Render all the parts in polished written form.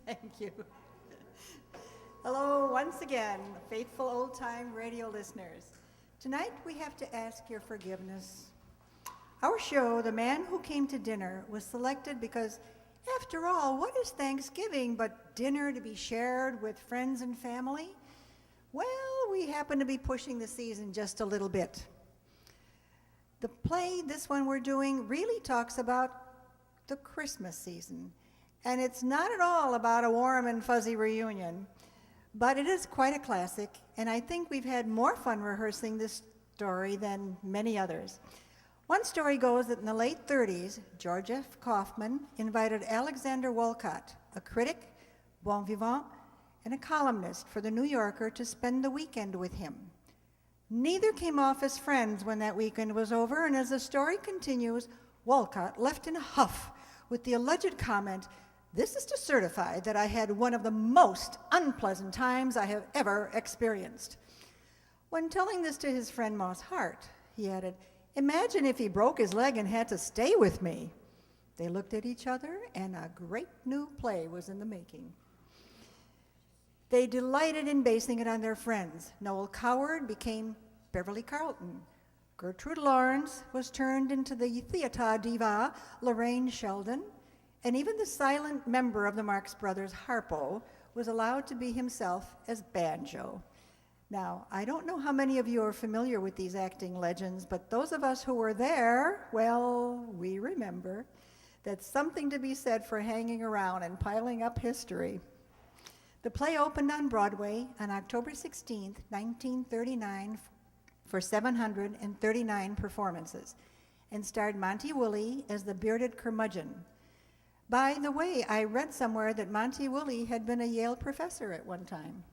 Thank you. Hello, once again, faithful old-time radio listeners. Tonight we have to ask your forgiveness. Our show, The Man Who Came to Dinner, was selected because, after all, what is Thanksgiving but dinner to be shared with friends and family? Well, we happen to be pushing the season just a little bit. The play, this one we're doing, really talks about the Christmas season. And it's not at all about a warm and fuzzy reunion, but it is quite a classic, and I think we've had more fun rehearsing this story than many others. One story goes that in the late 30s, George F. Kaufman invited Alexander Woollcott, a critic, bon vivant, and a columnist for The New Yorker, to spend the weekend with him. Neither came off as friends when that weekend was over, and as the story continues, Woollcott left in a huff with the alleged comment, "This is to certify that I had one of the most unpleasant times I have ever experienced." When telling this to his friend Moss Hart, he added, "Imagine if he broke his leg and had to stay with me." They looked at each other, and a great new play was in the making. They delighted in basing it on their friends. Noel Coward became Beverly Carlton. Gertrude Lawrence was turned into the theater diva Lorraine Sheldon, and even the silent member of the Marx Brothers, Harpo, was allowed to be himself as Banjo. Now, I don't know how many of you are familiar with these acting legends, but those of us who were there, well, we remember. That's something to be said for hanging around and piling up history. The play opened on Broadway on October 16th, 1939, for 739 performances, and starred Monty Woolley as the bearded curmudgeon. By the way, I read somewhere that Monty Woolley had been a Yale professor at one time.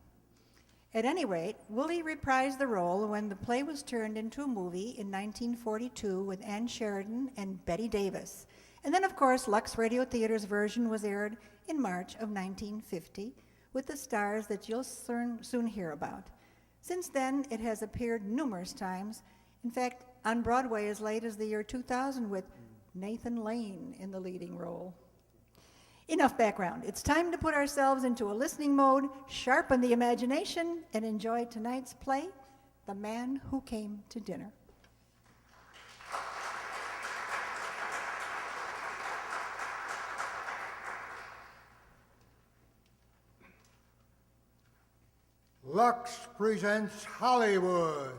At any rate, Woolley reprised the role when the play was turned into a movie in 1942 with Ann Sheridan and Bette Davis. And then, of course, Lux Radio Theater's version was aired in March of 1950 with the stars that you'll soon hear about. Since then, it has appeared numerous times, in fact, on Broadway as late as the year 2000 with Nathan Lane in the leading role. Enough background. It's time to put ourselves into a listening mode, sharpen the imagination, and enjoy tonight's play, The Man Who Came to Dinner. LUX presents Hollywood.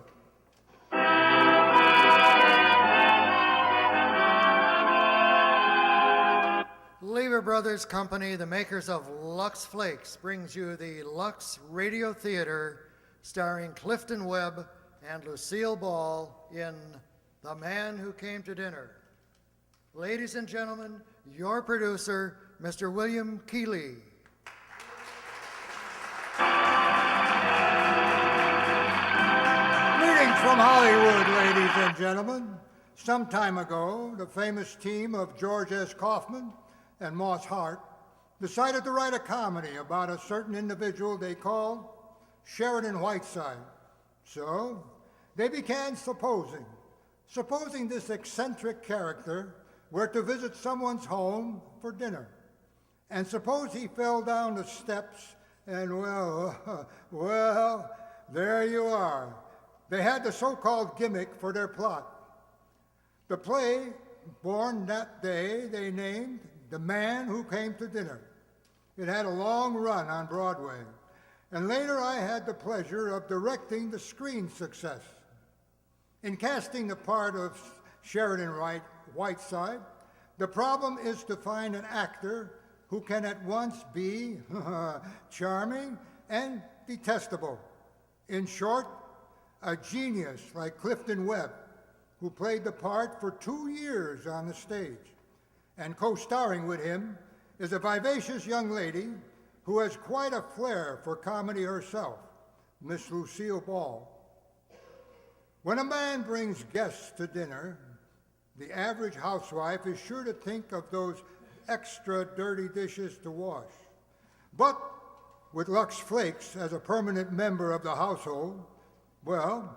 Lever Brothers Company, the makers of Lux Flakes, brings you the Lux Radio Theater, starring Clifton Webb and Lucille Ball in The Man Who Came to Dinner. Ladies and gentlemen, your producer, Mr. William Keeley. Greetings from Hollywood, ladies and gentlemen. Some time ago, the famous team of George S. Kaufman and Moss Hart decided to write a comedy about a certain individual they called Sheridan Whiteside. So they began supposing this eccentric character were to visit someone's home for dinner. And suppose he fell down the steps and, well, there you are. They had the so-called gimmick for their plot. The play, born that day, they named The Man Who Came to Dinner. It had a long run on Broadway, and later I had the pleasure of directing the screen success. In casting the part of Sheridan Whiteside, the problem is to find an actor who can at once be charming and detestable. In short, a genius like Clifton Webb, who played the part for 2 years on the stage. And co-starring with him is a vivacious young lady who has quite a flair for comedy herself, Miss Lucille Ball. When a man brings guests to dinner, the average housewife is sure to think of those extra dirty dishes to wash. But with Lux Flakes as a permanent member of the household, well,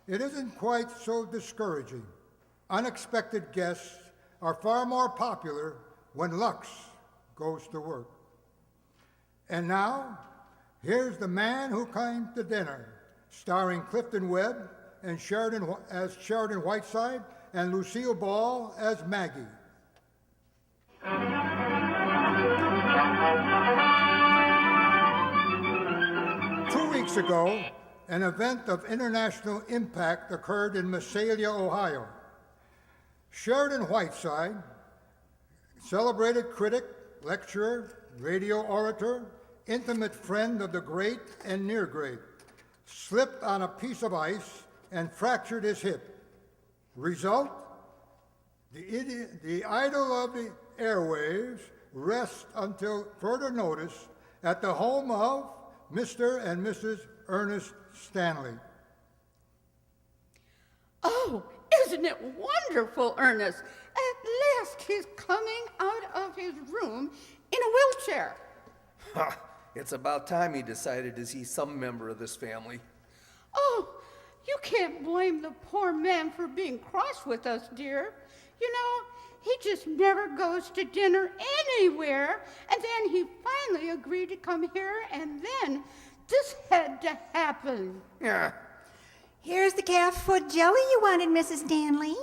it isn't quite so discouraging. Unexpected guests are far more popular when Lux goes to work. And now, here's the man who came to dinner, starring Clifton Webb and as Sheridan Whiteside and Lucille Ball as Maggie. 2 weeks ago, an event of international impact occurred in Messalia, Ohio. Sheridan Whiteside, celebrated critic, lecturer, radio orator, intimate friend of the great and near great, slipped on a piece of ice and fractured his hip. Result? The idol of the airwaves rests until further notice at the home of Mr. and Mrs. Ernest Stanley. Oh, isn't it wonderful, Ernest? At last he's coming out of his room in a wheelchair. It's about time he decided to see some member of this family. Oh, you can't blame the poor man for being cross with us, dear. You know, he just never goes to dinner anywhere, and then he finally agreed to come here, and then this had to happen. Yeah. Here's the calf foot jelly you wanted, Mrs. Stanley.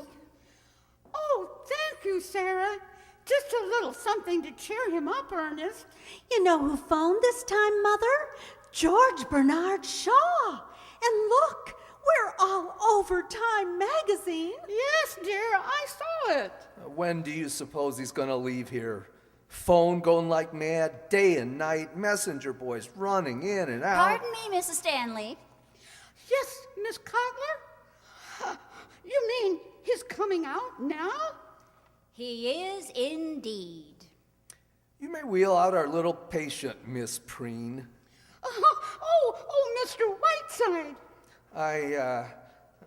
Oh, thank you, Sarah. Just a little something to cheer him up, Ernest. You know who phoned this time, Mother? George Bernard Shaw. And look, we're all over Time magazine. Yes, dear, I saw it. When do you suppose he's going to leave here? Phone going like mad, day and night, messenger boys running in and out. Pardon me, Mrs. Stanley. Yes, Miss Cutler? You mean he's coming out now? He is indeed. You may wheel out our little patient, Miss Preen. Oh, Mr. Whiteside. I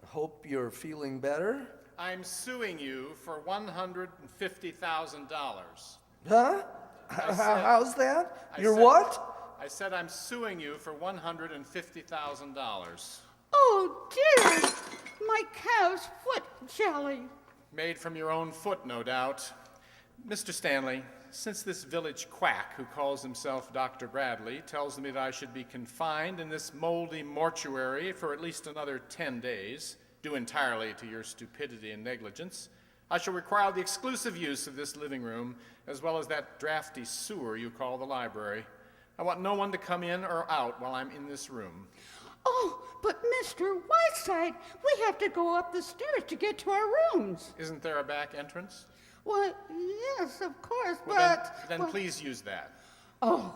hope you're feeling better. I'm suing you for $150,000. Huh? said- How's that? I You're said- what? I said I'm suing you for $150,000. Oh, dear. My calf's foot jelly. Made from your own foot, no doubt. Mr. Stanley, since this village quack who calls himself Dr. Bradley tells me that I should be confined in this moldy mortuary for at least another 10 days, due entirely to your stupidity and negligence, I shall require the exclusive use of this living room, as well as that drafty sewer you call the library. I want no one to come in or out while I'm in this room. Oh, but Mr. Whiteside, we have to go up the stairs to get to our rooms. Isn't there a back entrance? Well, yes, of course, Well, but... then well, please use that. Oh,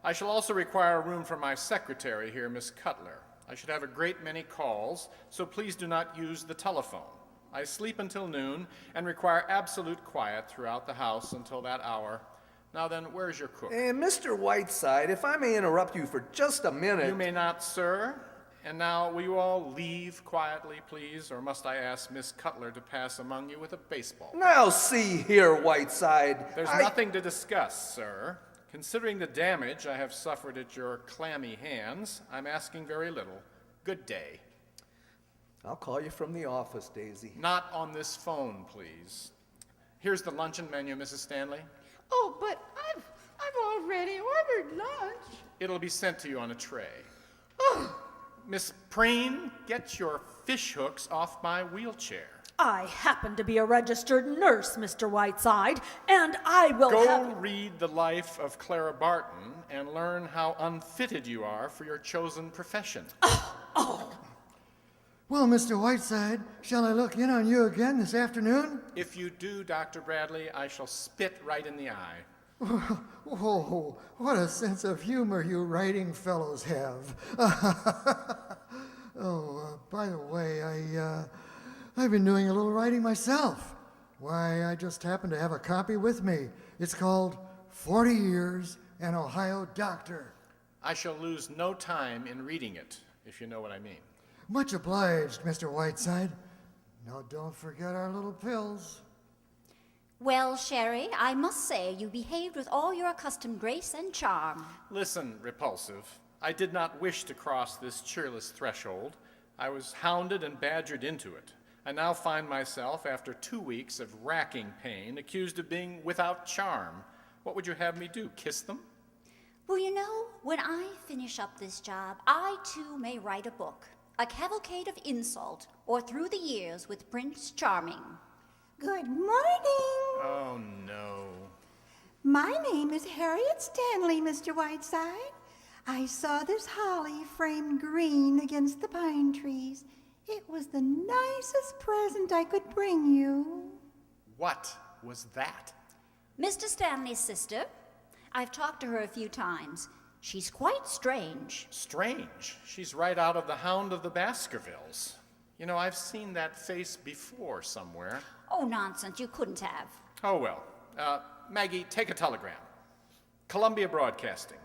I shall also require a room for my secretary here, Miss Cutler. I should have a great many calls, so please do not use the telephone. I sleep until noon and require absolute quiet throughout the house until that hour. Now then, where's your cook? Hey, Mr. Whiteside, if I may interrupt you for just a minute. You may not, sir. And now, will you all leave quietly, please, or must I ask Miss Cutler to pass among you with a baseball? Now see here, Whiteside. There's nothing to discuss, sir. Considering the damage I have suffered at your clammy hands, I'm asking very little. Good day. I'll call you from the office, Daisy. Not on this phone, please. Here's the luncheon menu, Mrs. Stanley. oh, but I've already ordered lunch. It'll be sent to you on a tray. Oh, Miss Preen, get your fish hooks off my wheelchair. I happen to be a registered nurse, Mr. Whiteside, and I will Go have... read the life of Clara Barton and learn how unfitted you are for your chosen profession. Well, Mr. Whiteside, shall I look in on you again this afternoon? If you do, Dr. Bradley, I shall spit right in the eye. Oh, what a sense of humor you writing fellows have. By the way, I've been doing a little writing myself. Why, I just happen to have a copy with me. It's called 40 Years, an Ohio Doctor. I shall lose no time in reading it, if you know what I mean. Much obliged, Mr. Whiteside. Now, don't forget our little pills. Well, Sherry, I must say you behaved with all your accustomed grace and charm. Listen, Repulsive, I did not wish to cross this cheerless threshold. I was hounded and badgered into it. I now find myself, after 2 weeks of racking pain, accused of being without charm. What would you have me do, kiss them? Well, you know, when I finish up this job, I too may write a book, A Cavalcade of Insult, or Through the Years with Prince Charming. Good morning. Oh, no. My name is Harriet Stanley, Mr. Whiteside. I saw this holly framed green against the pine trees. It was the nicest present I could bring you. What was that? Mr. Stanley's sister. I've talked to her a few times. She's quite strange. Strange. She's right out of The Hound of the Baskervilles. You know, I've seen that face before somewhere. Oh, nonsense, you couldn't have. Oh, well. Maggie, take a telegram. Columbia Broadcasting.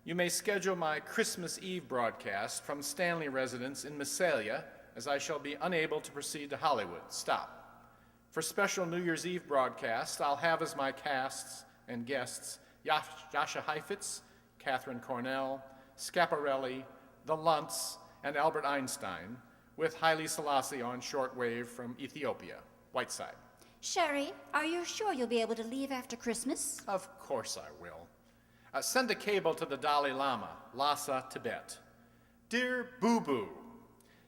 You may schedule my Christmas Eve broadcast from Stanley residence in Messalia, as I shall be unable to proceed to Hollywood. Stop. For special New Year's Eve broadcast, I'll have as my casts and guests Yasha Heifetz, Catherine Cornell, Schiaparelli, the Luntz, and Albert Einstein, with Haile Selassie on shortwave from Ethiopia. Whiteside. Sherry, are you sure you'll be able to leave after Christmas? Of course I will. Send a cable to the Dalai Lama, Lhasa, Tibet. Dear Boo Boo,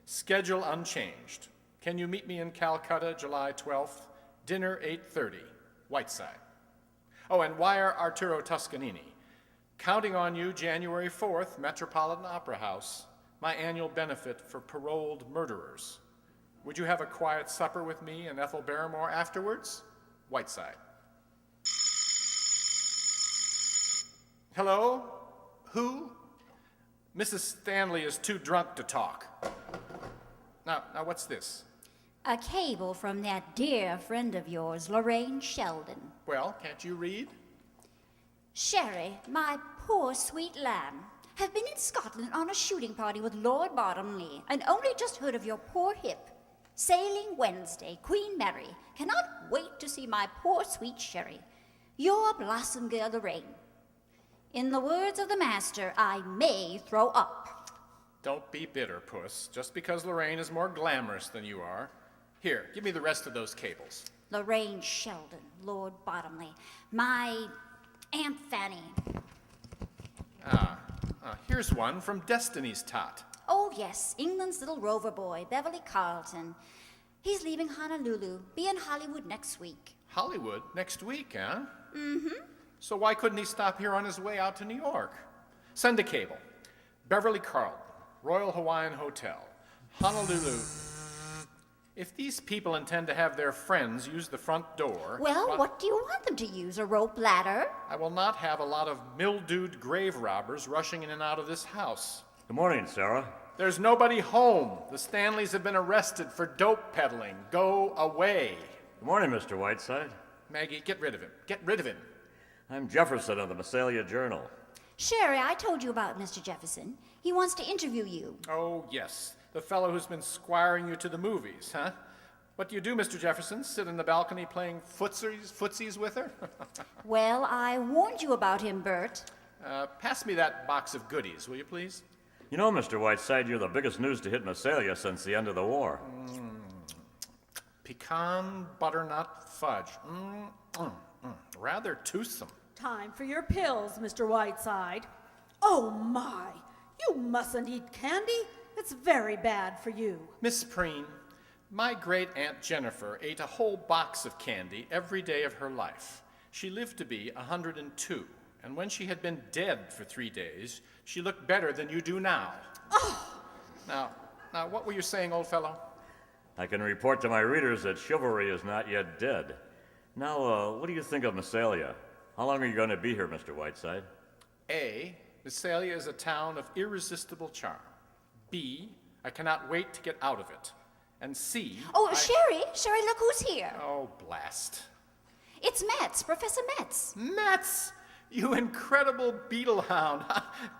schedule unchanged. Can you meet me in Calcutta, July 12th? Dinner 8:30, Whiteside. Oh, and wire Arturo Toscanini. Counting on you January 4th, Metropolitan Opera House, my annual benefit for paroled murderers. Would you have a quiet supper with me and Ethel Barrymore afterwards? Whiteside. Hello? Who? Mrs. Stanley is too drunk to talk. Now, what's this? A cable from that dear friend of yours, Lorraine Sheldon. Well, can't you read? Sherry, my poor sweet lamb, have been in Scotland on a shooting party with Lord Bottomley, and only just heard of your poor hip. Sailing Wednesday, Queen Mary. Cannot wait to see my poor sweet Sherry. Your blossom girl, Lorraine. In the words of the master, I may throw up. Don't be bitter, Puss, just because Lorraine is more glamorous than you are. Here, give me the rest of those cables. Lorraine Sheldon, Lord Bottomley. My Aunt Fanny. Here's one from Destiny's Tot. Oh, yes, England's little rover boy, Beverly Carlton. He's leaving Honolulu, be in Hollywood next week. Hollywood next week, huh? Mm-hmm. So why couldn't he stop here on his way out to New York? Send a cable. Beverly Carlton, Royal Hawaiian Hotel, Honolulu. If these people intend to have their friends use the front door... Well, what do you want them to use, a rope ladder? I will not have a lot of mildewed grave robbers rushing in and out of this house. Good morning, Sarah. There's nobody home. The Stanleys have been arrested for dope peddling. Go away. Good morning, Mr. Whiteside. Maggie, get rid of him. Get rid of him. I'm Jefferson of the Messalia Journal. Sherry, I told you about Mr. Jefferson. He wants to interview you. Oh, yes. The fellow who's been squiring you to the movies, huh? What do you do, Mr. Jefferson? Sit in the balcony playing footsies with her? Well, I warned you about him, Bert. Pass me that box of goodies, will you please? You know, Mr. Whiteside, you're the biggest news to hit Messalia since the end of the war. Pecan butternut fudge. Rather toothsome. Time for your pills, Mr. Whiteside. Oh, my. You mustn't eat candy. It's very bad for you. Miss Preen, my great-aunt Jennifer ate a whole box of candy every day of her life. She lived to be 102, and when she had been dead for 3 days, she looked better than you do now. Oh! Now, what were you saying, old fellow? I can report to my readers that chivalry is not yet dead. Now, what do you think of Messalia? How long are you going to be here, Mr. Whiteside? A, Messalia is a town of irresistible charm. B, I cannot wait to get out of it. And C... Oh, Sherry, look who's here. Oh, blast. It's Metz, Professor Metz. Metz! You incredible beetle hound.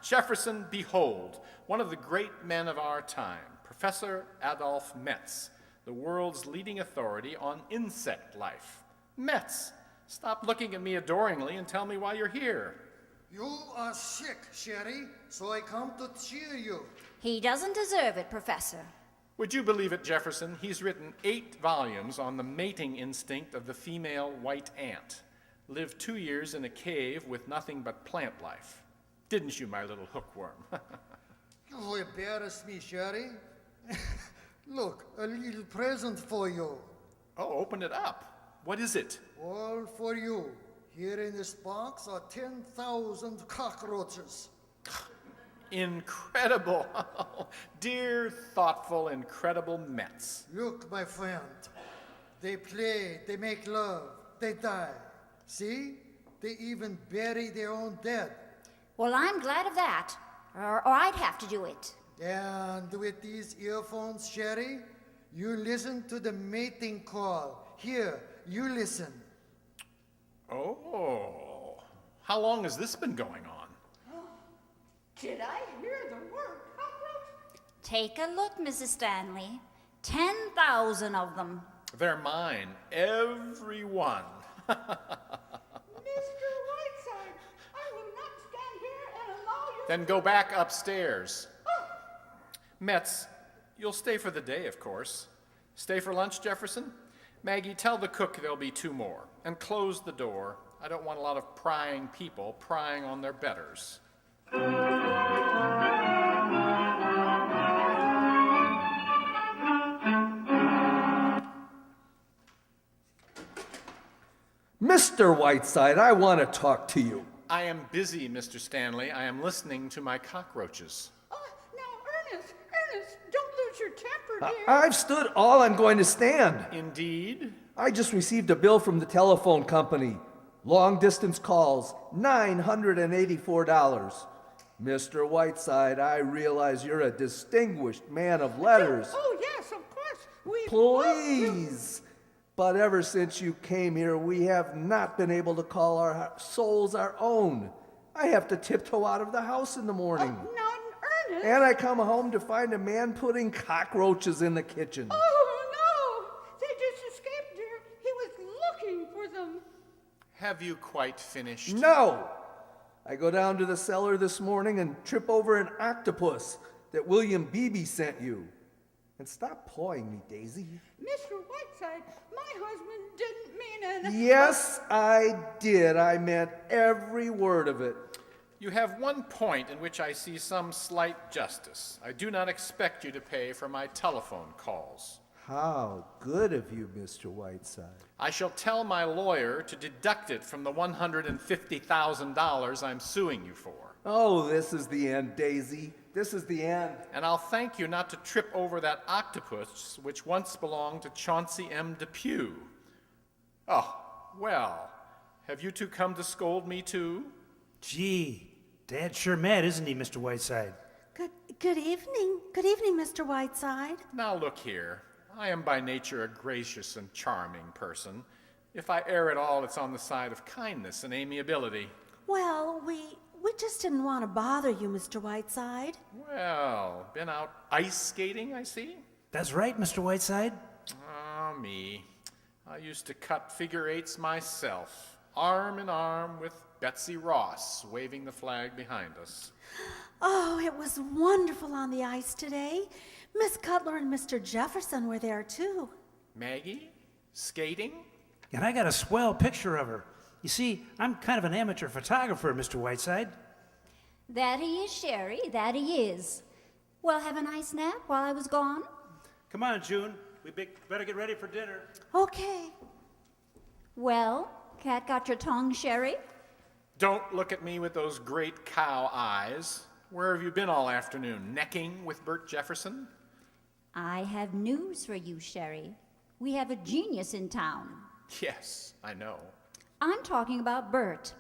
Jefferson, behold, one of the great men of our time, Professor Adolf Metz, the world's leading authority on insect life. Metz, stop looking at me adoringly and tell me why you're here. You are sick, Sherry, so I come to cheer you. He doesn't deserve it, Professor. Would you believe it, Jefferson? He's written 8 volumes on the mating instinct of the female white ant. Lived 2 years in a cave with nothing but plant life. Didn't you, my little hookworm? You embarrass me, Sherry. Look, a little present for you. Oh, open it up. What is it? All for you. Here in this box are 10,000 cockroaches. Incredible. Dear, thoughtful, incredible Mets. Look, my friend. They play, they make love, they die. See? They even bury their own dead. Well, I'm glad of that, or I'd have to do it. And with these earphones, Sherry, you listen to the mating call. Here, you listen. Oh. How long has this been going on? Did I hear the word cockroach? Take a look, Mrs. Stanley. 10,000 of them. They're mine. Every one. Mr. Whiteside, I will not stand here and allow you. Then go back upstairs. Mets, you'll stay for the day, of course. Stay for lunch, Jefferson? Maggie, tell the cook there'll be 2 more. And close the door. I don't want a lot of prying people prying on their betters. Mr. Whiteside, I want to talk to you. I am busy, Mr. Stanley. I am listening to my cockroaches. Oh, now, Ernest, don't lose your temper, dear. I've stood all I'm going to stand. Indeed? I just received a bill from the telephone company. Long distance calls, $984. Mr. Whiteside, I realize you're a distinguished man of letters. Oh, yes, of course. We Please. But ever since you came here, we have not been able to call our souls our own. I have to tiptoe out of the house in the morning. Now, Ernest. And I come home to find a man putting cockroaches in the kitchen. Oh, no. They just escaped, dear. He was looking for them. Have you quite finished? No! I go down to the cellar this morning and trip over an octopus that William Beebe sent you. And stop pawing me, Daisy. Mr. Whiteside, my husband didn't mean anything. Yes, I did. I meant every word of it. You have one point in which I see some slight justice. I do not expect you to pay for my telephone calls. How good of you, Mr. Whiteside. I shall tell my lawyer to deduct it from the $150,000 I'm suing you for. Oh, this is the end, Daisy. This is the end. And I'll thank you not to trip over that octopus which once belonged to Chauncey M. Depew. Oh, well, have you two come to scold me too? Gee, Dad's sure mad, isn't he, Mr. Whiteside? Good evening. Good evening, Mr. Whiteside. Now look here. I am by nature a gracious and charming person. If I err at all, it's on the side of kindness and amiability. Well, we just didn't want to bother you, Mr. Whiteside. Well, been out ice skating, I see? That's right, Mr. Whiteside. Ah, me. I used to cut figure eights myself, arm in arm with Betsy Ross, waving the flag behind us. Oh, it was wonderful on the ice today. Miss Cutler and Mr. Jefferson were there, too. Maggie? Skating? And I got a swell picture of her. You see, I'm kind of an amateur photographer, Mr. Whiteside. That he is, Sherry, that he is. Well, have a nice nap while I was gone? Come on, June. We better get ready for dinner. Okay. Well, cat got your tongue, Sherry? Don't look at me with those great cow eyes. Where have you been all afternoon? Necking with Bert Jefferson? I have news for you, Sherry. We have a genius in town. Yes, I know. I'm talking about Bert,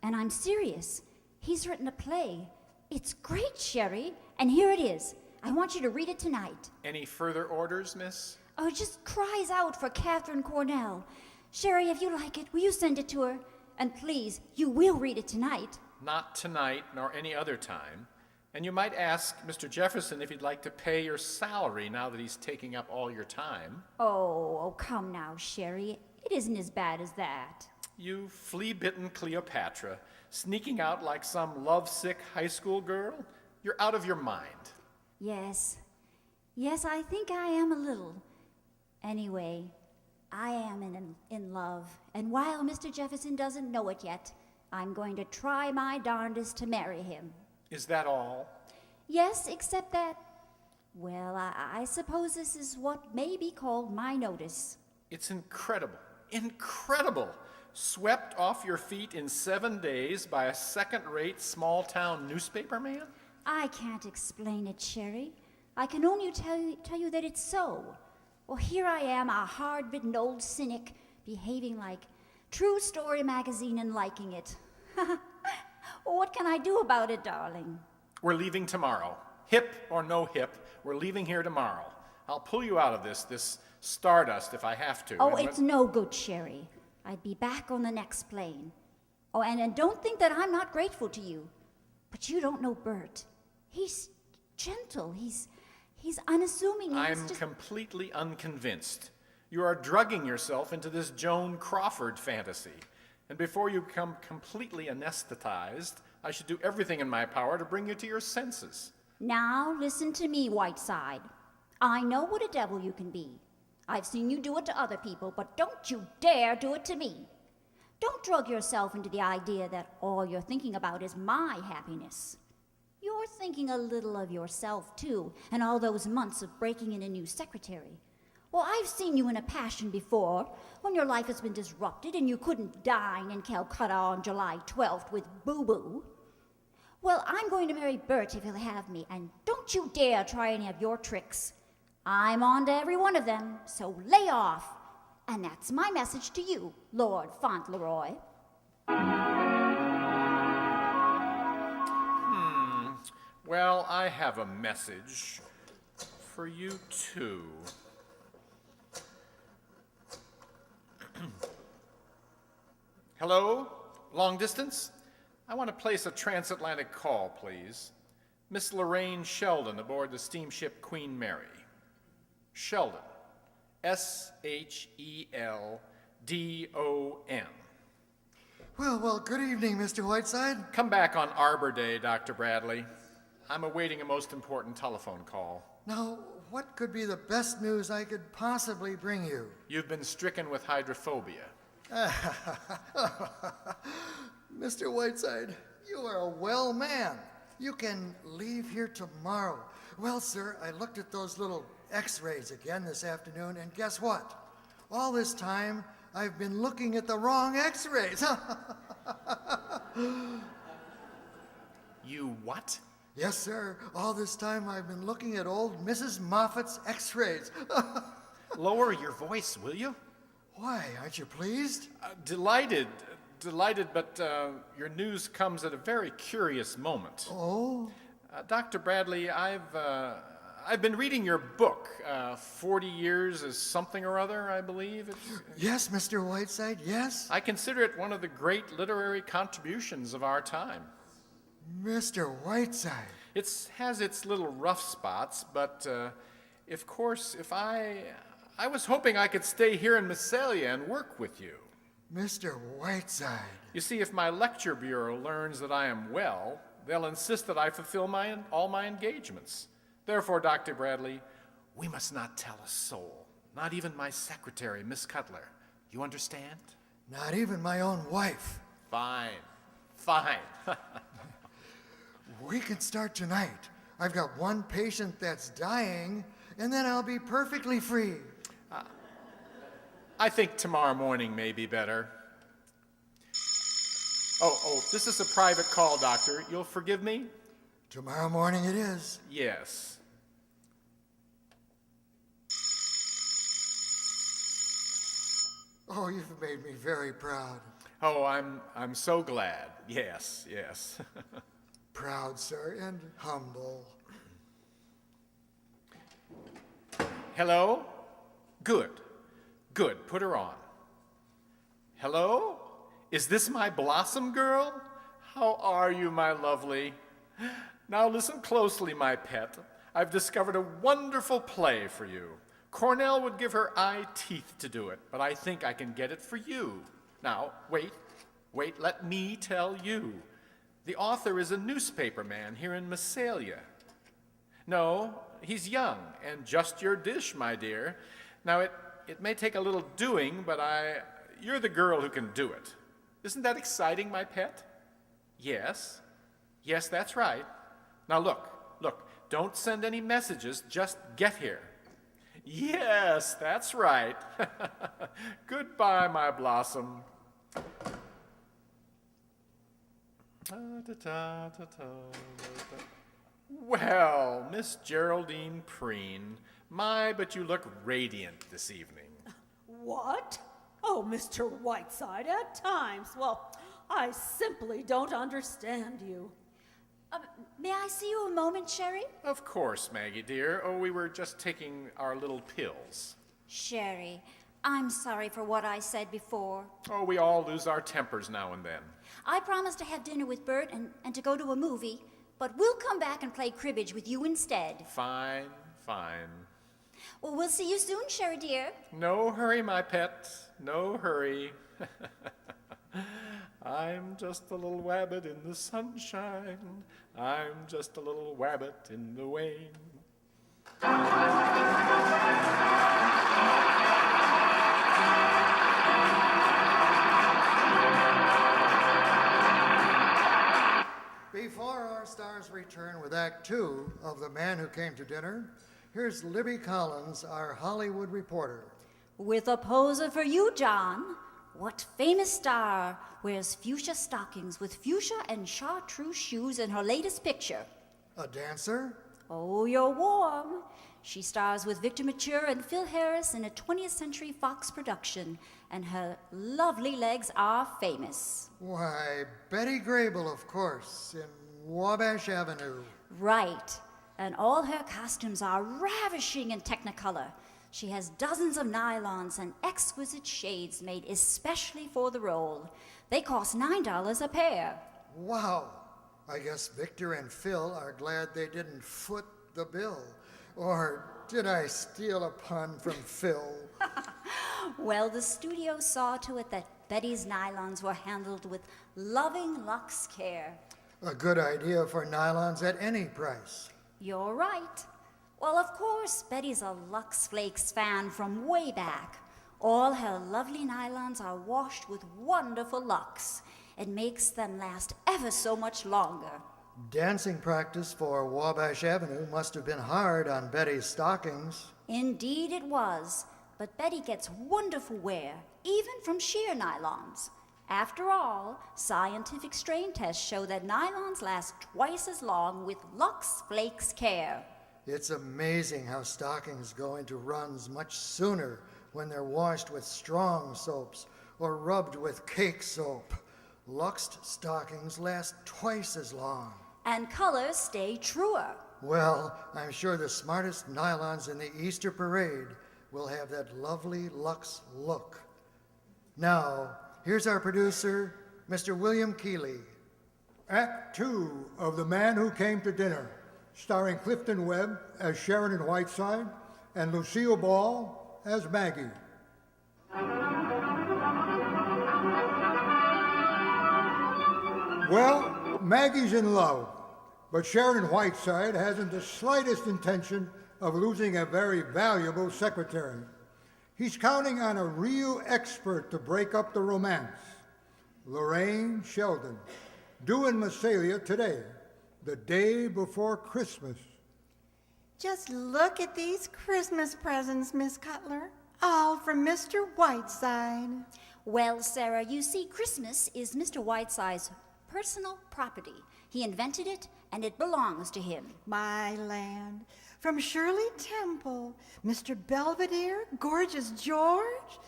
and I'm serious. He's written a play. It's great, Sherry, and here it is. I want you to read it tonight. Any further orders, miss? Oh, it just cries out for Catherine Cornell. Sherry, if you like it, will you send it to her? And please, you will read it tonight. Not tonight, nor any other time. And you might ask Mr. Jefferson if he'd like to pay your salary now that he's taking up all your time. Oh, come now, Sherry. It isn't as bad as that. You flea-bitten Cleopatra, sneaking out like some lovesick high school girl? You're out of your mind. Yes. Yes, I think I am a little. Anyway, I am in love. And while Mr. Jefferson doesn't know it yet, I'm going to try my darndest to marry him. Is that all? Yes, except that, well, I suppose this is what may be called my notice. It's incredible. Incredible. Swept off your feet in 7 days by a second-rate small-town newspaper man? I can't explain it, Sherry. I can only tell you that it's so. Well, here I am, a hard-bitten old cynic, behaving like True Story magazine and liking it. Well, what can I do about it, darling? We're leaving tomorrow. Hip or no hip, we're leaving here tomorrow. I'll pull you out of this stardust if I have to. Oh, it's no good, Sherry. I'd be back on the next plane. Oh, and don't think that I'm not grateful to you. But you don't know Bert. He's gentle. He's unassuming. I'm completely unconvinced. You are drugging yourself into this Joan Crawford fantasy. And before you become completely anesthetized, I should do everything in my power to bring you to your senses. Now, listen to me, Whiteside. I know what a devil you can be. I've seen you do it to other people, but don't you dare do it to me. Don't drug yourself into the idea that all you're thinking about is my happiness. You're thinking a little of yourself, too, and all those months of breaking in a new secretary. Well, I've seen you in a passion before, when your life has been disrupted and you couldn't dine in Calcutta on July 12th with Boo-Boo. Well, I'm going to marry Bert if he'll have me, and don't you dare try any of your tricks. I'm on to every one of them, so lay off. And that's my message to you, Lord Fauntleroy. Well, I have a message for you, too. Hello? Long distance? I want to place a transatlantic call, please. Miss Lorraine Sheldon aboard the steamship Queen Mary. Sheldon. S-H-E-L-D-O-N. Well, good evening, Mr. Whiteside. Come back on Arbor Day, Dr. Bradley. I'm awaiting a most important telephone call. Now, what could be the best news I could possibly bring you? You've been stricken with hydrophobia. Mr. Whiteside, you are a well man. You can leave here tomorrow. Well, sir, I looked at those little x-rays again this afternoon, and guess what? All this time, I've been looking at the wrong x-rays. You what? Yes, sir. All this time, I've been looking at old Mrs. Moffat's x-rays. Lower your voice, will you? Why, aren't you pleased? Delighted, but your news comes at a very curious moment. Oh? Dr. Bradley, I've been reading your book, 40 Years as Something or Other, I believe. Yes, Mr. Whiteside, yes. I consider it one of the great literary contributions of our time. Mr. Whiteside. It has its little rough spots, but of course, if I was hoping I could stay here in Massalia and work with you. Mr. Whiteside. You see, if my lecture bureau learns that I am well, they'll insist that I fulfill all my engagements. Therefore, Dr. Bradley, we must not tell a soul, not even my secretary, Miss Cutler. You understand? Not even my own wife. Fine. We can start tonight. I've got one patient that's dying, and then I'll be perfectly free. I think tomorrow morning may be better. Oh, this is a private call, Doctor. You'll forgive me? Tomorrow morning it is. Yes. Oh, you've made me very proud. Oh, I'm so glad. Yes. Proud, sir, and humble. Hello? Good. Put her on. Hello? Is this my Blossom girl? How are you, my lovely? Now listen closely, my pet. I've discovered a wonderful play for you. Cornell would give her eye teeth to do it, but I think I can get it for you. Now, wait, let me tell you. The author is a newspaper man here in Massalia. No, he's young and just your dish, my dear. Now, it may take a little doing, but you're the girl who can do it. Isn't that exciting, my pet? Yes. Yes, that's right. Now look, don't send any messages, just get here. Yes, that's right. Goodbye, my blossom. Well, Miss Geraldine Preen, my, but you look radiant this evening. What? Oh, Mr. Whiteside, at times. Well, I simply don't understand you. May I see you a moment, Sherry? Of course, Maggie dear. Oh, we were just taking our little pills. Sherry, I'm sorry for what I said before. Oh, we all lose our tempers now and then. I promised to have dinner with Bert and to go to a movie, but we'll come back and play cribbage with you instead. Fine, fine. Well, we'll see you soon, Sherry dear. No hurry, my pet. No hurry. I'm just a little wabbit in the sunshine. I'm just a little wabbit in the rain. Before our stars return with Act Two of The Man Who Came to Dinner, here's Libby Collins, our Hollywood reporter. With a poser for you, John. What famous star wears fuchsia stockings with fuchsia and chartreuse shoes in her latest picture? A dancer? Oh, you're warm. She stars with Victor Mature and Phil Harris in a 20th Century Fox production, and her lovely legs are famous. Why, Betty Grable, of course, in Wabash Avenue. Right. And all her costumes are ravishing in Technicolor. She has dozens of nylons and exquisite shades made especially for the role. They cost $9 a pair. Wow. I guess Victor and Phil are glad they didn't foot the bill. Or did I steal a pun from Phil? Well, the studio saw to it that Betty's nylons were handled with loving LUX care. A good idea for nylons at any price. You're right. Well, of course, Betty's a Lux Flakes fan from way back. All her lovely nylons are washed with wonderful Lux. It makes them last ever so much longer. Dancing practice for Wabash Avenue must have been hard on Betty's stockings. Indeed it was, but Betty gets wonderful wear, even from sheer nylons. After all, scientific strain tests show that nylons last twice as long with Lux Flakes care. It's amazing how stockings go into runs much sooner when they're washed with strong soaps or rubbed with cake soap. Luxed stockings last twice as long. And colors stay truer. Well, I'm sure the smartest nylons in the Easter parade will have that lovely Lux look. Now, here's our producer, Mr. William Keeley. Act Two of The Man Who Came to Dinner, starring Clifton Webb as Sheridan Whiteside and Lucille Ball as Maggie. Well, Maggie's in love, but Sheridan Whiteside hasn't the slightest intention of losing a very valuable secretary. He's counting on a real expert to break up the romance. Lorraine Sheldon, due in Massalia today, the day before Christmas. Just look at these Christmas presents, Miss Cutler. All from Mr. Whiteside. Well, Sarah, you see, Christmas is Mr. Whiteside's personal property. He invented it, and it belongs to him. My land. From Shirley Temple, Mr. Belvedere, gorgeous George.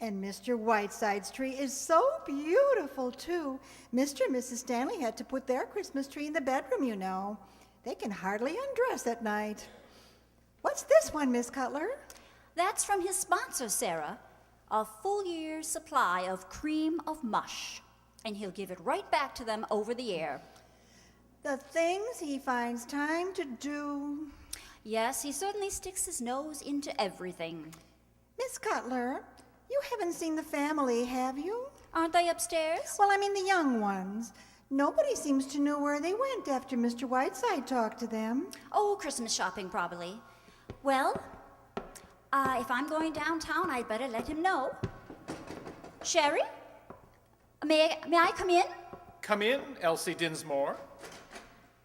And Mr. Whiteside's tree is so beautiful, too. Mr. and Mrs. Stanley had to put their Christmas tree in the bedroom, you know. They can hardly undress at night. What's this one, Miss Cutler? That's from his sponsor, Sarah, a full year's supply of cream of mush. And he'll give it right back to them over the air. The things he finds time to do. Yes, he certainly sticks his nose into everything. Miss Cutler, you haven't seen the family, have you? Aren't they upstairs? Well, I mean the young ones. Nobody seems to know where they went after Mr. Whiteside talked to them. Oh, Christmas shopping, probably. Well, if I'm going downtown, I'd better let him know. Sherry? May I come in? Come in, Elsie Dinsmore.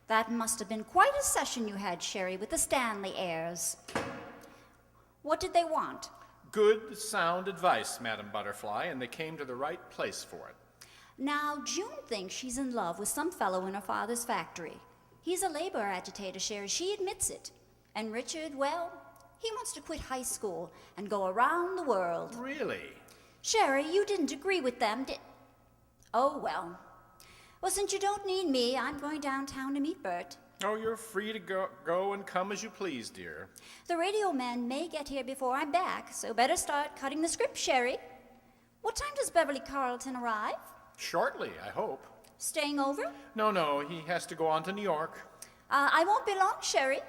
That must have been quite a session you had, Sherry, with the Stanley heirs. What did they want? Good, sound advice, Madam Butterfly, and they came to the right place for it. Now, June thinks she's in love with some fellow in her father's factory. He's a labor agitator, Sherry. She admits it. And Richard, well, he wants to quit high school and go around the world. Really? Sherry, you didn't agree with them, did... Oh, well. Well, since you don't need me, I'm going downtown to meet Bert. Oh, you're free to go and come as you please, dear. The radio man may get here before I'm back, so better start cutting the script, Sherry. What time does Beverly Carlton arrive? Shortly, I hope. Staying over? No, he has to go on to New York. I won't be long, Sherry.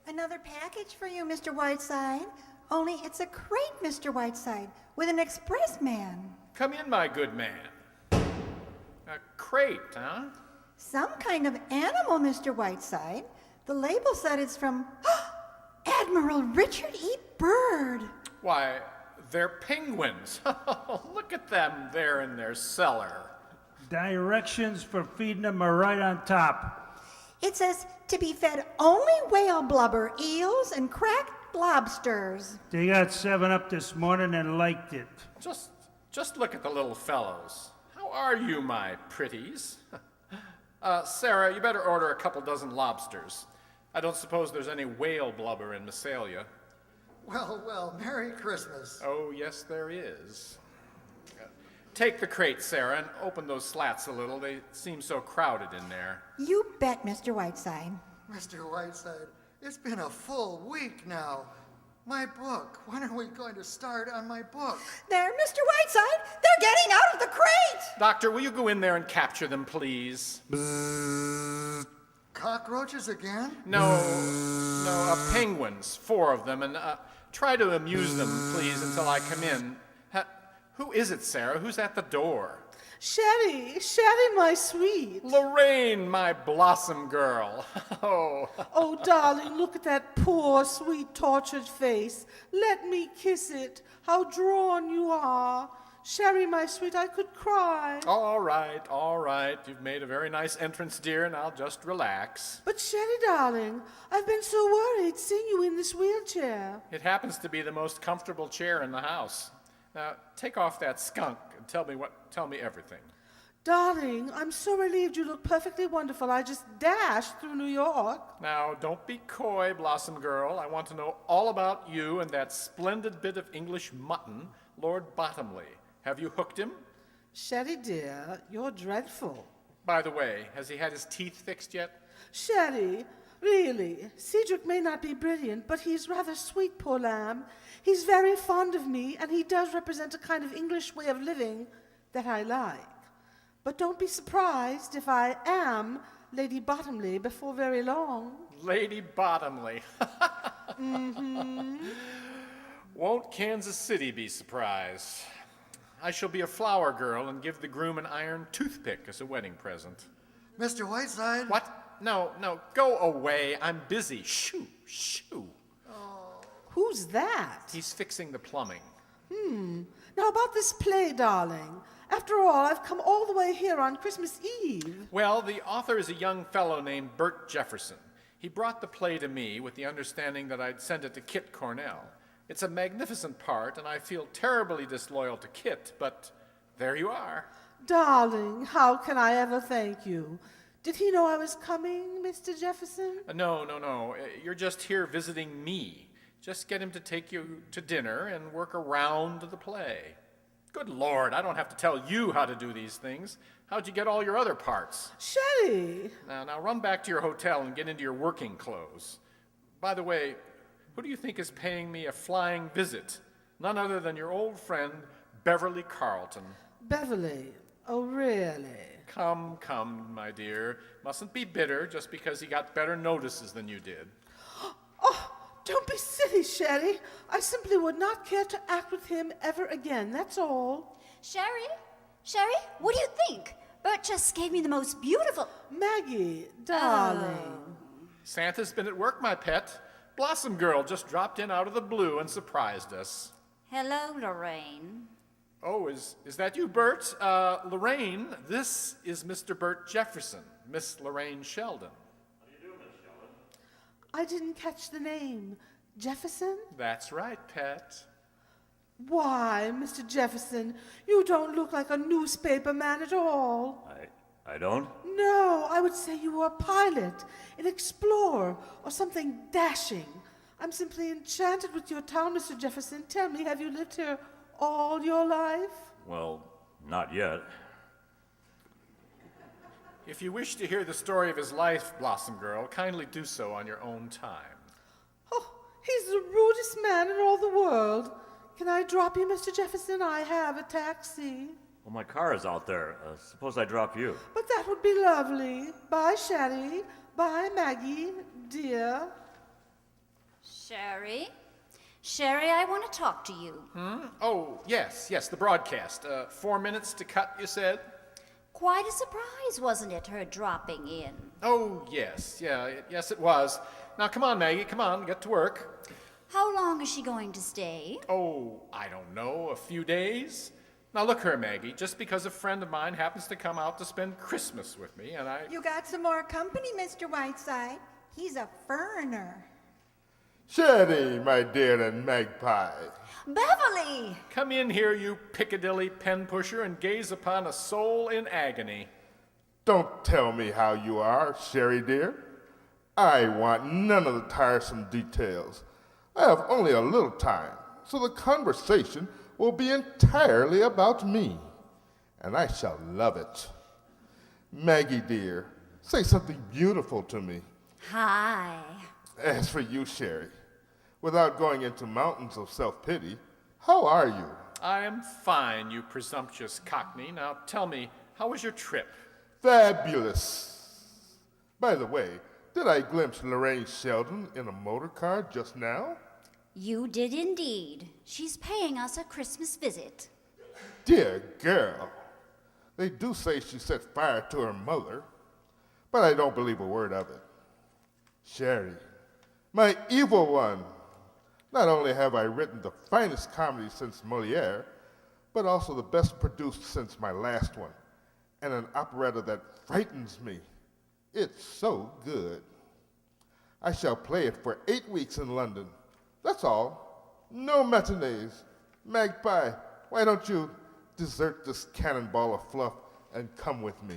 Another package for you, Mr. Whiteside. Only it's a crate, Mr. Whiteside, with an express man. Come in, my good man. A crate, huh? Some kind of animal, Mr. Whiteside. The label said it's from Admiral Richard E. Byrd. Why, they're penguins. Look at them there in their cellar. Directions for feeding them are right on top. It says to be fed only whale blubber, eels, and cracked lobsters. They got 7-Up this morning and liked it. Just look at the little fellows. How are you, my pretties? Sarah, you better order a couple dozen lobsters. I don't suppose there's any whale blubber in Massalia. Well, Merry Christmas. Oh, yes, there is. Take the crate, Sarah, and open those slats a little. They seem so crowded in there. You bet, Mr. Whiteside. Mr. Whiteside, it's been a full week now. My book. When are we going to start on my book? There, Mr. Whiteside, they're getting out of the crate. Doctor, will you go in there and capture them, please? Cockroaches again? No, penguins, 4 of them, and try to amuse them, please, until I come in. Who is it, Sarah? Who's at the door? Sherry, my sweet. Lorraine, my blossom girl. Oh. Oh, darling, look at that poor, sweet, tortured face. Let me kiss it. How drawn you are. Sherry, my sweet, I could cry. All right. You've made a very nice entrance, dear, and I'll just relax. But Sherry, darling, I've been so worried seeing you in this wheelchair. It happens to be the most comfortable chair in the house. Now, take off that skunk and tell me everything. Darling, I'm so relieved you look perfectly wonderful. I just dashed through New York. Now, don't be coy, Blossom Girl. I want to know all about you and that splendid bit of English mutton, Lord Bottomley. Have you hooked him? Sherry, dear, you're dreadful. By the way, has he had his teeth fixed yet? Sherry, really, Cedric may not be brilliant, but he's rather sweet, poor lamb. He's very fond of me, and he does represent a kind of English way of living that I like. But don't be surprised if I am Lady Bottomley before very long. Lady Bottomley. Won't Kansas City be surprised? I shall be a flower girl and give the groom an iron toothpick as a wedding present. Mr. Whiteside? What? No, go away. I'm busy. Shoo. Who's that? He's fixing the plumbing. Now about this play, darling. After all, I've come all the way here on Christmas Eve. Well, the author is a young fellow named Bert Jefferson. He brought the play to me with the understanding that I'd send it to Kit Cornell. It's a magnificent part, and I feel terribly disloyal to Kit, but there you are. Darling, how can I ever thank you? Did he know I was coming, Mr. Jefferson? No. You're just here visiting me. Just get him to take you to dinner and work around the play. Good Lord, I don't have to tell you how to do these things. How'd you get all your other parts? Sherry! Now run back to your hotel and get into your working clothes. By the way, who do you think is paying me a flying visit? None other than your old friend, Beverly Carlton. Beverly? Oh, really? Come, my dear. Mustn't be bitter just because he got better notices than you did. Oh, don't be silly, Sherry. I simply would not care to act with him ever again, that's all. Sherry, what do you think? Bert just gave me the most beautiful... Maggie, darling. Santa's been at work, my pet. Blossom Girl just dropped in out of the blue and surprised us. Hello, Lorraine. Oh, is that you, Bert? Lorraine, this is Mr. Bert Jefferson, Miss Lorraine Sheldon. I didn't catch the name. Jefferson? That's right, pet. Why, Mr. Jefferson, you don't look like a newspaper man at all. I don't? No, I would say you were a pilot, an explorer, or something dashing. I'm simply enchanted with your town, Mr. Jefferson. Tell me, have you lived here all your life? Well, not yet. If you wish to hear the story of his life, Blossom Girl, kindly do so on your own time. Oh, he's the rudest man in all the world. Can I drop you, Mr. Jefferson? I have a taxi. Well, my car is out there. Suppose I drop you. But that would be lovely. Bye, Sherry. Bye, Maggie, dear. Sherry? Sherry, I want to talk to you. Oh, yes, the broadcast. 4 minutes to cut, you said? Quite a surprise, wasn't it, her dropping in? Oh, yes, yes, it was. Now, come on, Maggie, come on, get to work. How long is she going to stay? Oh, I don't know, a few days? Now, look here, Maggie, just because a friend of mine happens to come out to spend Christmas with me, and I... You got some more company, Mr. Whiteside. He's a foreigner. Sherry, my dear and magpie. Beverly! Come in here, you Piccadilly pen pusher, and gaze upon a soul in agony. Don't tell me how you are, Sherry dear. I want none of the tiresome details. I have only a little time, so the conversation will be entirely about me, and I shall love it. Maggie dear, say something beautiful to me. Hi. As for you, Sherry, without going into mountains of self-pity, how are you? I am fine, you presumptuous cockney. Now tell me, how was your trip? Fabulous. By the way, did I glimpse Lorraine Sheldon in a motor car just now? You did indeed. She's paying us a Christmas visit. Dear girl. They do say she set fire to her mother, but I don't believe a word of it. Sherry, my evil one. Not only have I written the finest comedy since Moliere, but also the best produced since my last one, and an operetta that frightens me. It's so good. I shall play it for 8 weeks in London. That's all. No matinees. Magpie, why don't you desert this cannonball of fluff and come with me?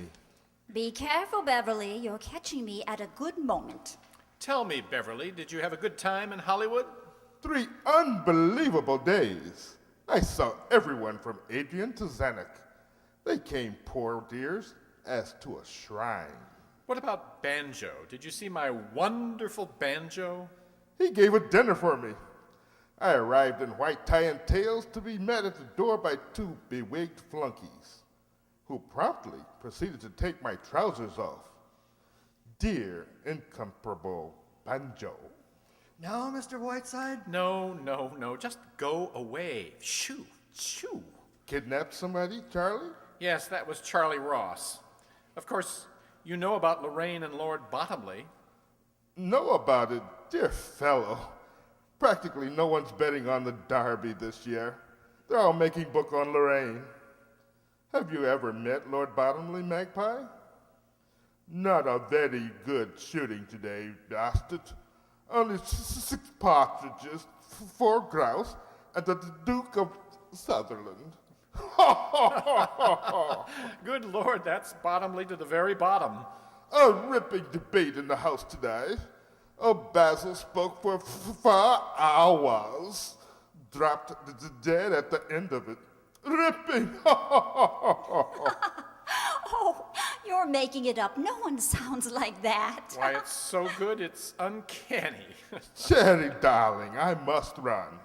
Be careful, Beverly. You're catching me at a good moment. Tell me, Beverly, did you have a good time in Hollywood? 3 unbelievable days. I saw everyone from Adrian to Zanuck. They came, poor dears, as to a shrine. What about Banjo? Did you see my wonderful Banjo? He gave a dinner for me. I arrived in white tie and tails to be met at the door by 2 bewigged flunkies, who promptly proceeded to take my trousers off. Dear, incomparable Banjo. No, Mr. Whiteside? No, just go away. Shoo, shoo. Kidnapped somebody, Charlie? Yes, that was Charlie Ross. Of course, you know about Lorraine and Lord Bottomley. Know about it, dear fellow. Practically no one's betting on the Derby this year. They're all making book on Lorraine. Have you ever met Lord Bottomley, Magpie? Not a very good shooting today, bastard. Only 6 partridges, 4 grouse, and the Duke of Sutherland. Good Lord, that's Bottomley to the very bottom. A ripping debate in the House today. Basil spoke for 4 hours. Dropped dead at the end of it. Ripping! Oh, you're making it up. No one sounds like that. Why, it's so good, it's uncanny. Sherry, darling, I must run.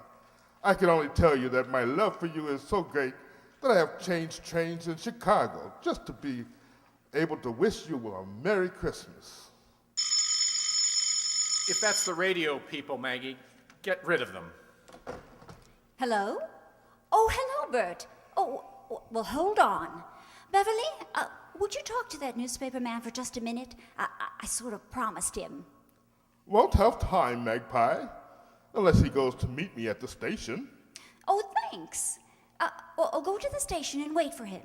I can only tell you that my love for you is so great that I have changed trains in Chicago just to be able to wish you a Merry Christmas. If that's the radio people, Maggie, get rid of them. Hello? Oh, hello, Bert. Oh, well, hold on. Beverly, would you talk to that newspaper man for just a minute? I sort of promised him. Won't have time, Magpie, unless he goes to meet me at the station. Oh, thanks. Go to the station and wait for him.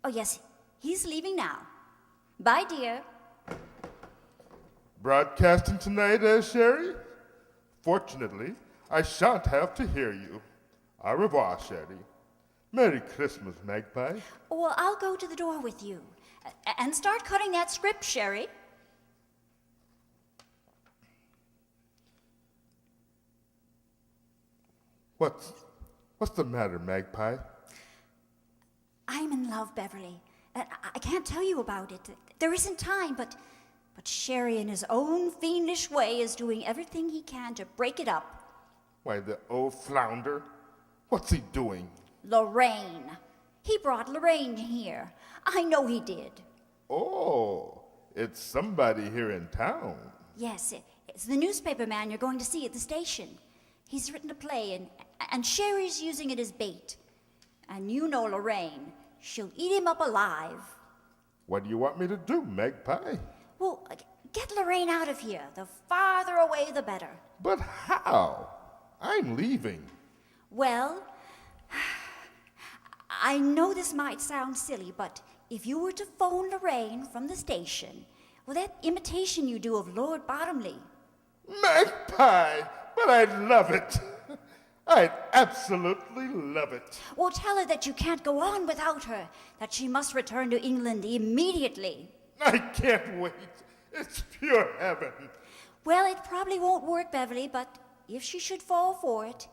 Oh, yes, he's leaving now. Bye, dear. Broadcasting tonight, Sherry? Fortunately, I shan't have to hear you. Au revoir, Sherry. Merry Christmas, Magpie. Well, I'll go to the door with you. And start cutting that script, Sherry. What's the matter, Magpie? I'm in love, Beverly. I can't tell you about it. There isn't time, but Sherry, in his own fiendish way, is doing everything he can to break it up. Why, the old flounder? What's he doing? Lorraine. He brought Lorraine here. I know he did. Oh, it's somebody here in town. Yes, it's the newspaper man you're going to see at the station. He's written a play, and Sherry's using it as bait. And you know Lorraine. She'll eat him up alive. What do you want me to do, Magpie? Well, get Lorraine out of here. The farther away, the better. But how? I'm leaving. Well, I know this might sound silly, but if you were to phone Lorraine from the station, well, that imitation you do of Lord Bottomley. Magpie! But I'd love it. I'd absolutely love it. Well, tell her that you can't go on without her, that she must return to England immediately. I can't wait. It's pure heaven. Well, it probably won't work, Beverly, but if she should fall for it,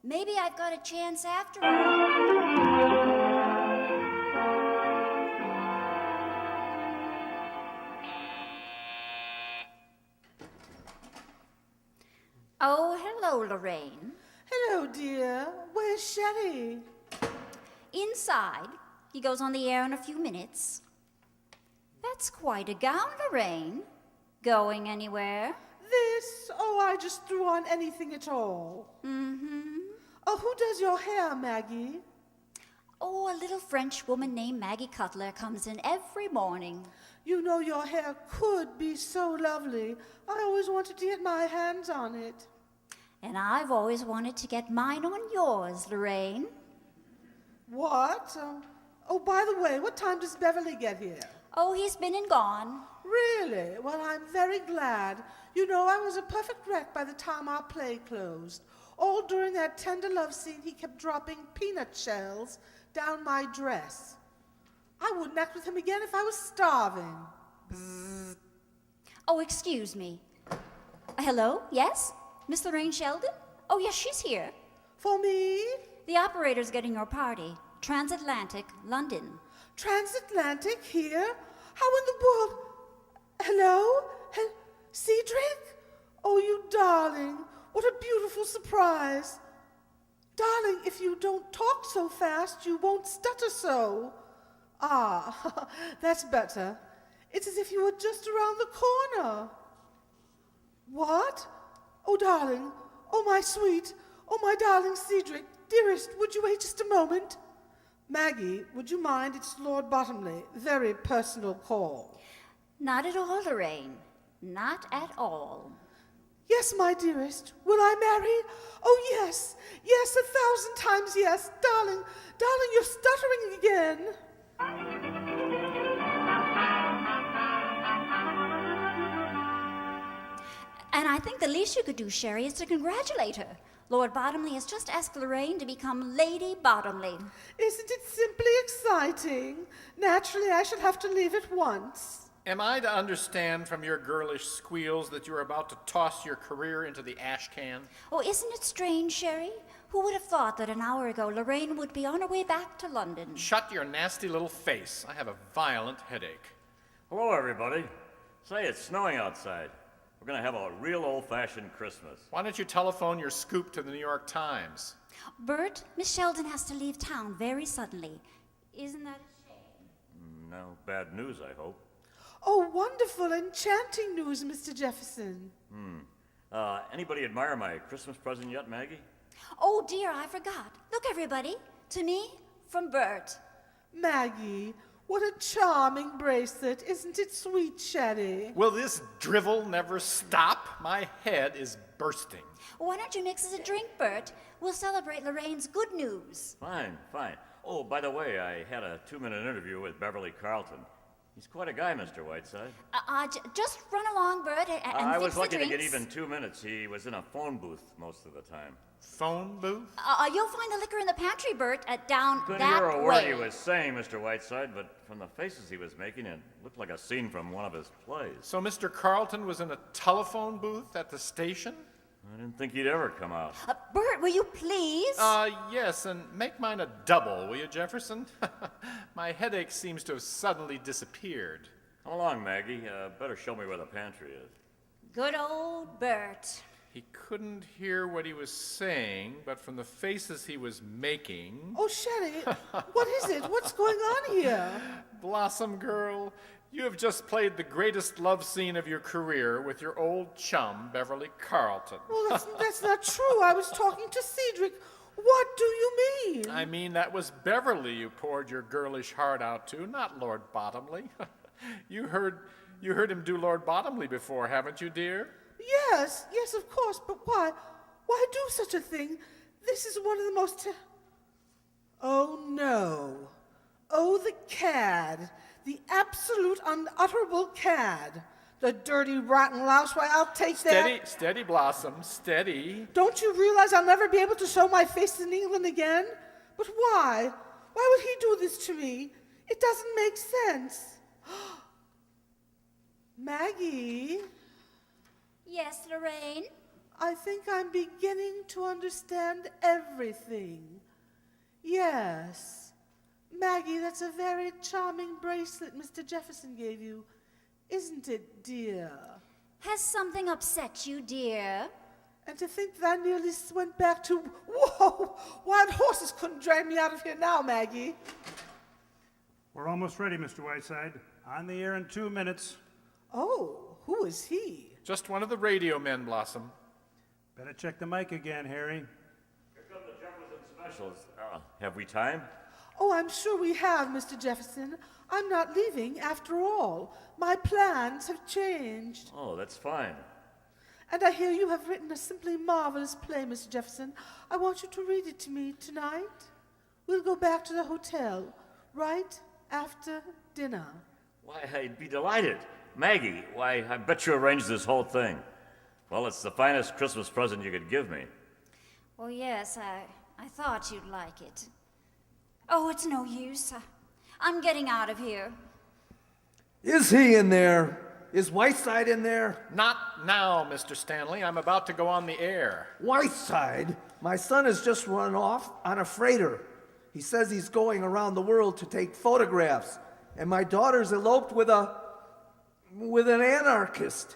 maybe I've got a chance after all. Oh, hello, Lorraine. Hello, dear. Where's Sherry? Inside. He goes on the air in a few minutes. That's quite a gown, Lorraine. Going anywhere? This? Oh, I just threw on anything at all. Mm-hmm. Oh, who does your hair, Maggie? Oh, a little French woman named Maggie Cutler comes in every morning. You know your hair could be so lovely. I always wanted to get my hands on it. And I've always wanted to get mine on yours, Lorraine. What? Oh, by the way, what time does Beverly get here? Oh, he's been and gone. Really? Well, I'm very glad. You know, I was a perfect wreck by the time our play closed. All during that tender love scene, he kept dropping peanut shells down my dress. I wouldn't act with him again if I was starving. Bzzz. Oh, excuse me. Hello? Yes? Miss Lorraine Sheldon? Oh, yes, she's here. For me? The operator's getting your party. Transatlantic, London. Transatlantic here? How in the world? Hello? Cedric? Oh, you darling. What a beautiful surprise. Darling, if you don't talk so fast, you won't stutter so. Ah, that's better. It's as if you were just around the corner. What? Oh, darling. Oh, my sweet. Oh, my darling Cedric. Dearest, would you wait just a moment? Maggie, would you mind? It's Lord Bottomley. Very personal call. Not at all, Lorraine. Not at all. Yes, my dearest. Will I marry? Oh, yes. Yes, 1,000 times yes. Darling, darling, you're stuttering again. And I think the least you could do, Sherry, is to congratulate her. Lord Bottomley has just asked Lorraine to become Lady Bottomley. Isn't it simply exciting? Naturally, I should have to leave at once. Am I to understand from your girlish squeals that you're about to toss your career into the ash can? Oh, isn't it strange, Sherry? Who would have thought that an hour ago Lorraine would be on her way back to London? Shut your nasty little face. I have a violent headache. Hello, everybody. Say, it's snowing outside. We're going to have a real old-fashioned Christmas. Why don't you telephone your scoop to the New York Times? Bert, Miss Sheldon has to leave town very suddenly. Isn't that a shame? No bad news, I hope. Oh, wonderful, enchanting news, Mr. Jefferson. Anybody admire my Christmas present yet, Maggie? Oh, dear, I forgot. Look, everybody. To me, from Bert. Maggie, What a charming bracelet. Isn't it sweet, Sherry? Will this drivel never stop? My head is bursting. Why don't you mix us a drink, Bert? We'll celebrate Lorraine's good news. Fine, fine. Oh, by the way, I had a 2-minute interview with Beverly Carlton. He's quite a guy, Mr. Whiteside. Just run along, Bert, and I fix was the lucky to drinks. get even 2 minutes. He was in a phone booth most of the time. Phone booth? You'll find the liquor in the pantry, Bert, down Couldn't that hear a way. word he was saying, Mr. Whiteside, but from the faces he was making, it looked like a scene from one of his plays. So Mr. Carlton was in a telephone booth at the station? I didn't think he'd ever come out. Bert, will you please? Yes, and make mine a double, will you, Jefferson? My headache seems to have suddenly disappeared. Come along, Maggie. Better show me where the pantry is. Good old Bert. He couldn't hear what he was saying, but from the faces he was making... Oh, Sherry, what is it? What's going on here? Blossom girl, you have just played the greatest love scene of your career with your old chum, Beverly Carlton. Well, that's not true. I was talking to Cedric. What do you mean? I mean, that was Beverly you poured your girlish heart out to, not Lord Bottomley. You heard him do Lord Bottomley before, haven't you, dear? Yes, of course, but why? Why do such a thing? This is one of the most... Oh, no. Oh, the cad. The absolute unutterable cad. The dirty, rotten louse. Why, I'll take that... Steady, Blossom, steady. Don't you realize I'll never be able to show my face in England again? But why? Why would he do this to me? It doesn't make sense. Maggie? Yes, Lorraine? I think I'm beginning to understand everything. Yes. Maggie, that's a very charming bracelet Mr. Jefferson gave you. Isn't it, dear? Has something upset you, dear? And to think that I nearly went back to... Whoa! Wild horses couldn't drag me out of here now, Maggie. We're almost ready, Mr. Whiteside. On the air in 2 minutes. Oh, who is he? Just one of the radio men, Blossom. Better check the mic again, Harry. Here come the Jefferson specials. Have we time? Oh, I'm sure we have, Mr. Jefferson. I'm not leaving after all. My plans have changed. Oh, that's fine. And I hear you have written a simply marvelous play, Mr. Jefferson. I want you to read it to me tonight. We'll go back to the hotel right after dinner. Why, I'd be delighted. Maggie, why, I bet you arranged this whole thing. Well, it's the finest Christmas present you could give me. Oh, yes, I thought you'd like it. Oh, it's no use. I'm getting out of here. Is he in there? Is Whiteside in there? Not now, Mr. Stanley. I'm about to go on the air. Whiteside? My son has just run off on a freighter. He says he's going around the world to take photographs. And my daughter's eloped with an anarchist.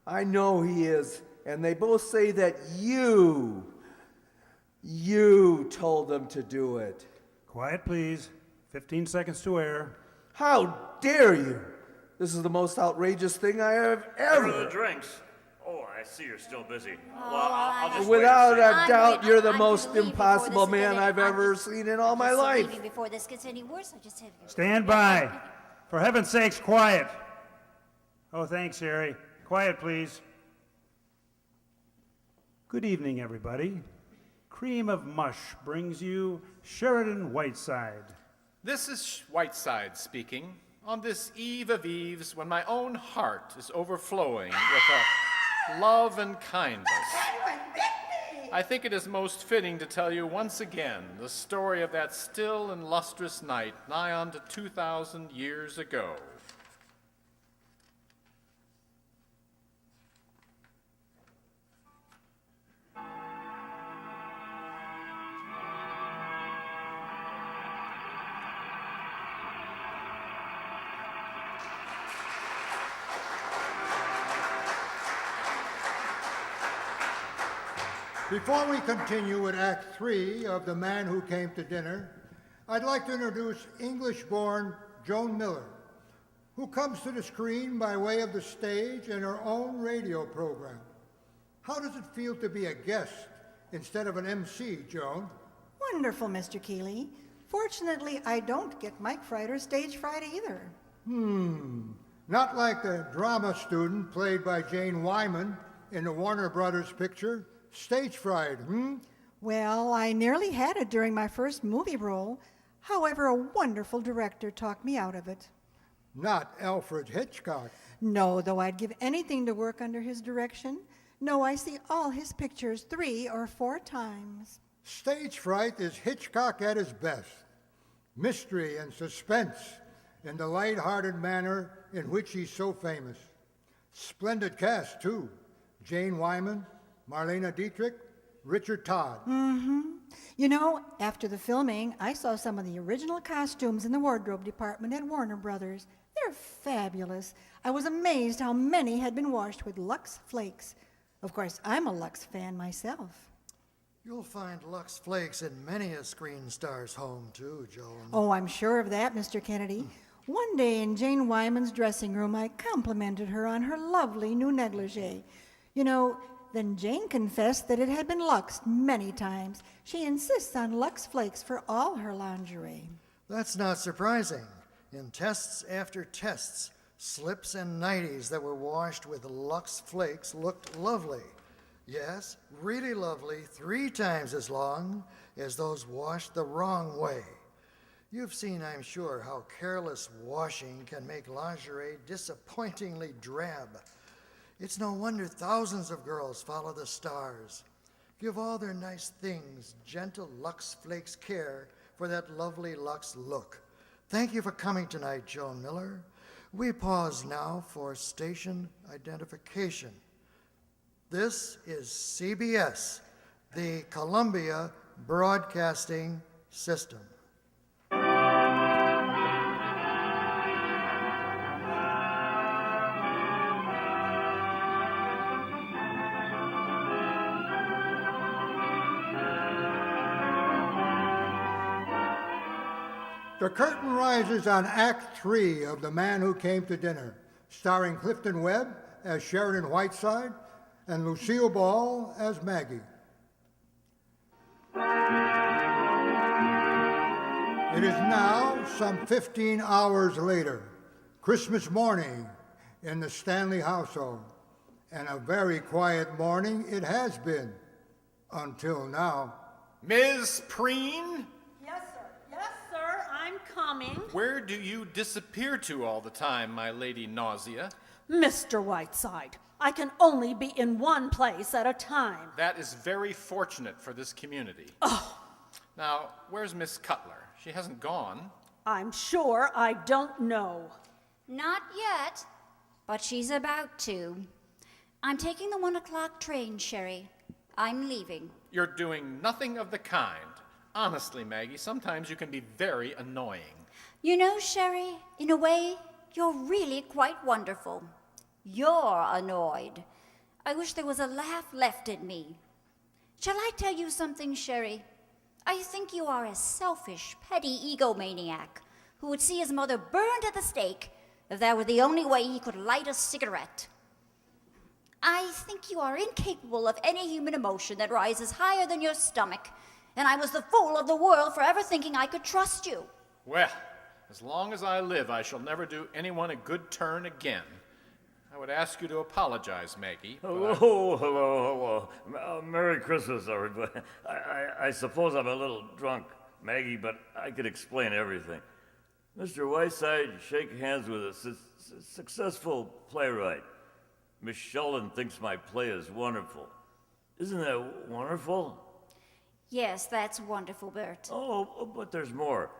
I know he is. And they both say that you told them to do it. Quiet, please. 15 seconds to air. How dare you? This is the most outrageous thing I have Here ever. are the drinks. Oh, I see you're still busy. Well, I'll just Without wait and a see. doubt, you're the I'm most gonna leave impossible before this man gets I've any- ever seen in all my Just life. leaving before this gets any worse. I just have to... Stand by. For heaven's sakes, quiet. Oh, thanks, Harry. Quiet, please. Good evening, everybody. Cream of Mush brings you Sheridan Whiteside. This is Whiteside speaking. On this eve of eves, when my own heart is overflowing with a love and kindness, I think it is most fitting to tell you once again the story of that still and lustrous night nigh on to 2,000 years ago. Before we continue with Act 3 of The Man Who Came to Dinner, I'd like to introduce English-born Joan Miller, who comes to the screen by way of the stage in her own radio program. How does it feel to be a guest instead of an MC, Joan? Wonderful, Mr. Keeley. Fortunately, I don't get mic fright or stage fright either. Not like the drama student played by Jane Wyman in the Warner Brothers picture, Stage Fright, Well, I nearly had it during my first movie role. However, a wonderful director talked me out of it. Not Alfred Hitchcock. No, though I'd give anything to work under his direction. No, I see all his pictures 3 or 4 times. Stage Fright is Hitchcock at his best. Mystery and suspense in the light-hearted manner in which he's so famous. Splendid cast, too. Jane Wyman, Marlene Dietrich, Richard Todd. You know, after the filming, I saw some of the original costumes in the wardrobe department at Warner Brothers. They're fabulous. I was amazed how many had been washed with Lux Flakes. Of course, I'm a Lux fan myself. You'll find Lux Flakes in many a screen star's home, too, Joan. Oh, I'm sure of that, Mr. Kennedy. One day in Jane Wyman's dressing room, I complimented her on her lovely new negligee. You know, then Jane confessed that it had been luxed many times. She insists on Lux Flakes for all her lingerie. That's not surprising. In tests after tests, slips and nighties that were washed with Lux Flakes looked lovely. Yes, really lovely, 3 times as long as those washed the wrong way. You've seen, I'm sure, how careless washing can make lingerie disappointingly drab. It's no wonder thousands of girls follow the stars. Give all their nice things gentle Lux Flakes care for that lovely Lux look. Thank you for coming tonight, Joan Miller. We pause now for station identification. This is CBS, the Columbia Broadcasting System. The curtain rises on Act 3 of The Man Who Came to Dinner, starring Clifton Webb as Sheridan Whiteside and Lucille Ball as Maggie. It is now some 15 hours later, Christmas morning in the Stanley household, and a very quiet morning it has been until now. Ms. Preen, Yes, sir. Yes, sir. I'm coming. where do you disappear to all the time, my lady Nausea? Mr. Whiteside, I can only be in one place at a time. That is very fortunate for this community. Now, where's Miss Cutler? She hasn't gone. I'm sure I don't know. Not yet, but she's about to. I'm taking the 1 o'clock train, Sherry. I'm leaving. You're doing nothing of the kind. Honestly, Maggie, sometimes you can be very annoying. You know, Sherry, in a way, you're really quite wonderful. You're annoyed. I wish there was a laugh left in me. Shall I tell you something, Sherry? I think you are a selfish, petty egomaniac who would see his mother burned at the stake if that were the only way he could light a cigarette. I think you are incapable of any human emotion that rises higher than your stomach, and I was the fool of the world for ever thinking I could trust you. Well, as long as I live, I shall never do anyone a good turn again. I would ask you to apologize, Maggie. but Hello. Merry Christmas, everybody. I suppose I'm a little drunk, Maggie, but I could explain everything. Mr. Whiteside, shake hands with a successful playwright. Miss Sheldon thinks my play is wonderful. Isn't that wonderful? Yes, that's wonderful, Bert. Oh, but there's more.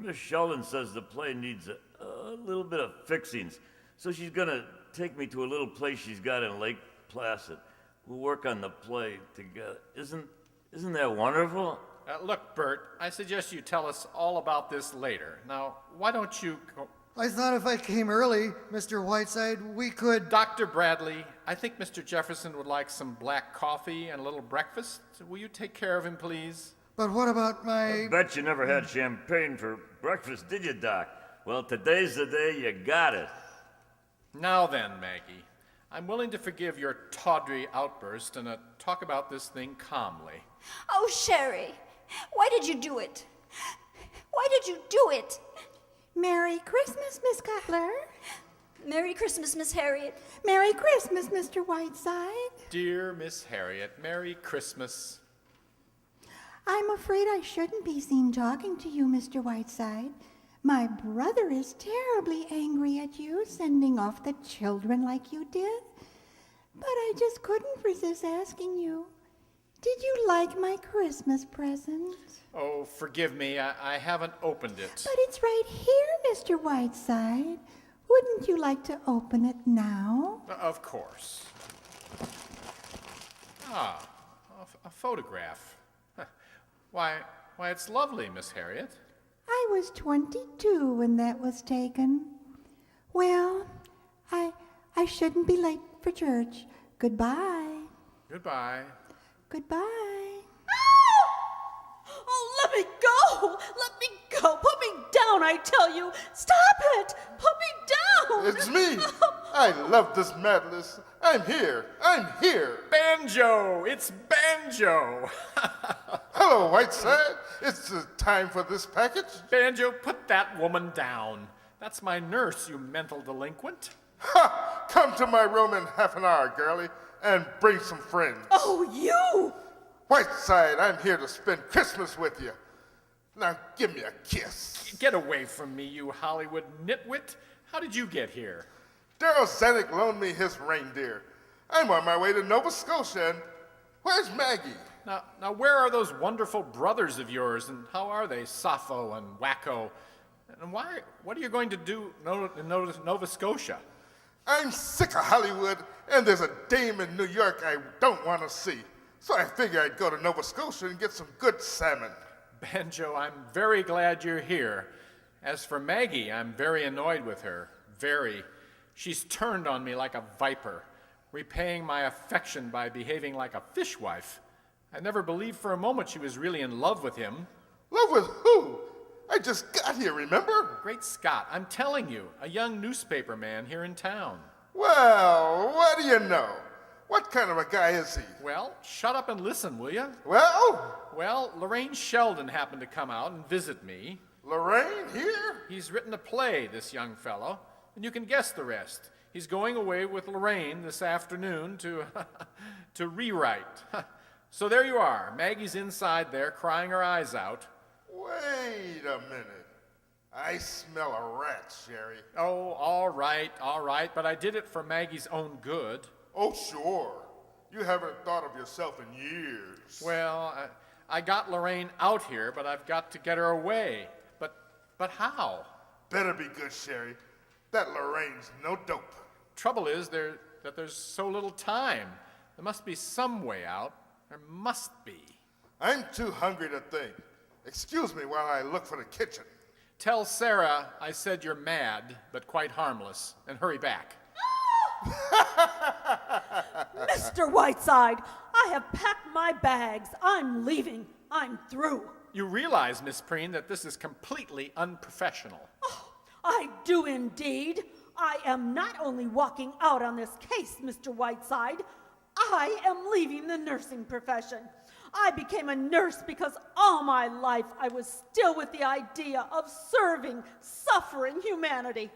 Miss Sheldon says the play needs a little bit of fixings, so she's gonna take me to a little place she's got in Lake Placid. We'll work on the play together. Isn't that wonderful? Look, Bert, I suggest you tell us all about this later. Now, why don't you go... I thought if I came early, Mr. Whiteside, we could... Dr. Bradley, I think Mr. Jefferson would like some black coffee and a little breakfast. Will you take care of him, please? But what about my... I bet you never had champagne for breakfast, did you, Doc? Well, today's the day you got it. Now then, Maggie, I'm willing to forgive your tawdry outburst and talk about this thing calmly. Oh, Sherry, why did you do it? Why did you do it? Merry Christmas, Miss Cutler. Merry Christmas, Miss Harriet. Merry Christmas, Mr. Whiteside. Dear Miss Harriet, Merry Christmas. I'm afraid I shouldn't be seen talking to you, Mr. Whiteside. My brother is terribly angry at you sending off the children like you did. But I just couldn't resist asking you, did you like my Christmas present? Oh, forgive me, I haven't opened it. But it's right here, Mr. Whiteside. Wouldn't you like to open it now? Of course. Ah, a photograph. Huh. Why, it's lovely, Miss Harriet. I was 22 when that was taken. Well, I shouldn't be late for church. Goodbye. Goodbye. Goodbye. Oh, let me go! Let me go! Put me down, I tell you! Stop it! Put me down! It's me. I love this madness. I'm here. Banjo! It's Banjo! Hello, Whiteside. It's time for this package. Banjo, put that woman down. That's my nurse, you mental delinquent. Ha! Come to my room in half an hour, girlie, and bring some friends. Oh, you! Whiteside, I'm here to spend Christmas with you. Now give me a kiss. Get away from me, you Hollywood nitwit. How did you get here? Daryl Zanuck loaned me his reindeer. I'm on my way to Nova Scotia, and where's Maggie? Now, where are those wonderful brothers of yours, and how are they, Sappho and Wacko? And what are you going to do in Nova Scotia? I'm sick of Hollywood, and there's a dame in New York I don't want to see. So I figure I'd go to Nova Scotia and get some good salmon. Banjo, I'm very glad you're here. As for Maggie, I'm very annoyed with her. Very. She's turned on me like a viper, repaying my affection by behaving like a fishwife. I never believed for a moment she was really in love with him. Love with who? I just got here, remember? Great Scott, I'm telling you, a young newspaper man here in town. Well, what do you know? What kind of a guy is he? Well, shut up and listen, will you? Well, Lorraine Sheldon happened to come out and visit me. Lorraine here? He's written a play, this young fellow, and you can guess the rest. He's going away with Lorraine this afternoon to rewrite. So there you are. Maggie's inside there crying her eyes out. Wait a minute. I smell a rat, Sherry. Oh, all right, but I did it for Maggie's own good. Oh, sure. You haven't thought of yourself in years. Well, I got Lorraine out here, but I've got to get her away. But how? Better be good, Sherry. That Lorraine's no dope. Trouble is that there's so little time. There must be some way out. There must be. I'm too hungry to think. Excuse me while I look for the kitchen. Tell Sarah I said you're mad, but quite harmless, and hurry back. Mr. Whiteside, I have packed my bags. I'm leaving. I'm through. You realize, Miss Preen, that this is completely unprofessional. Oh, I do indeed. I am not only walking out on this case, Mr. Whiteside, I am leaving the nursing profession. I became a nurse because all my life I was still with the idea of serving suffering humanity.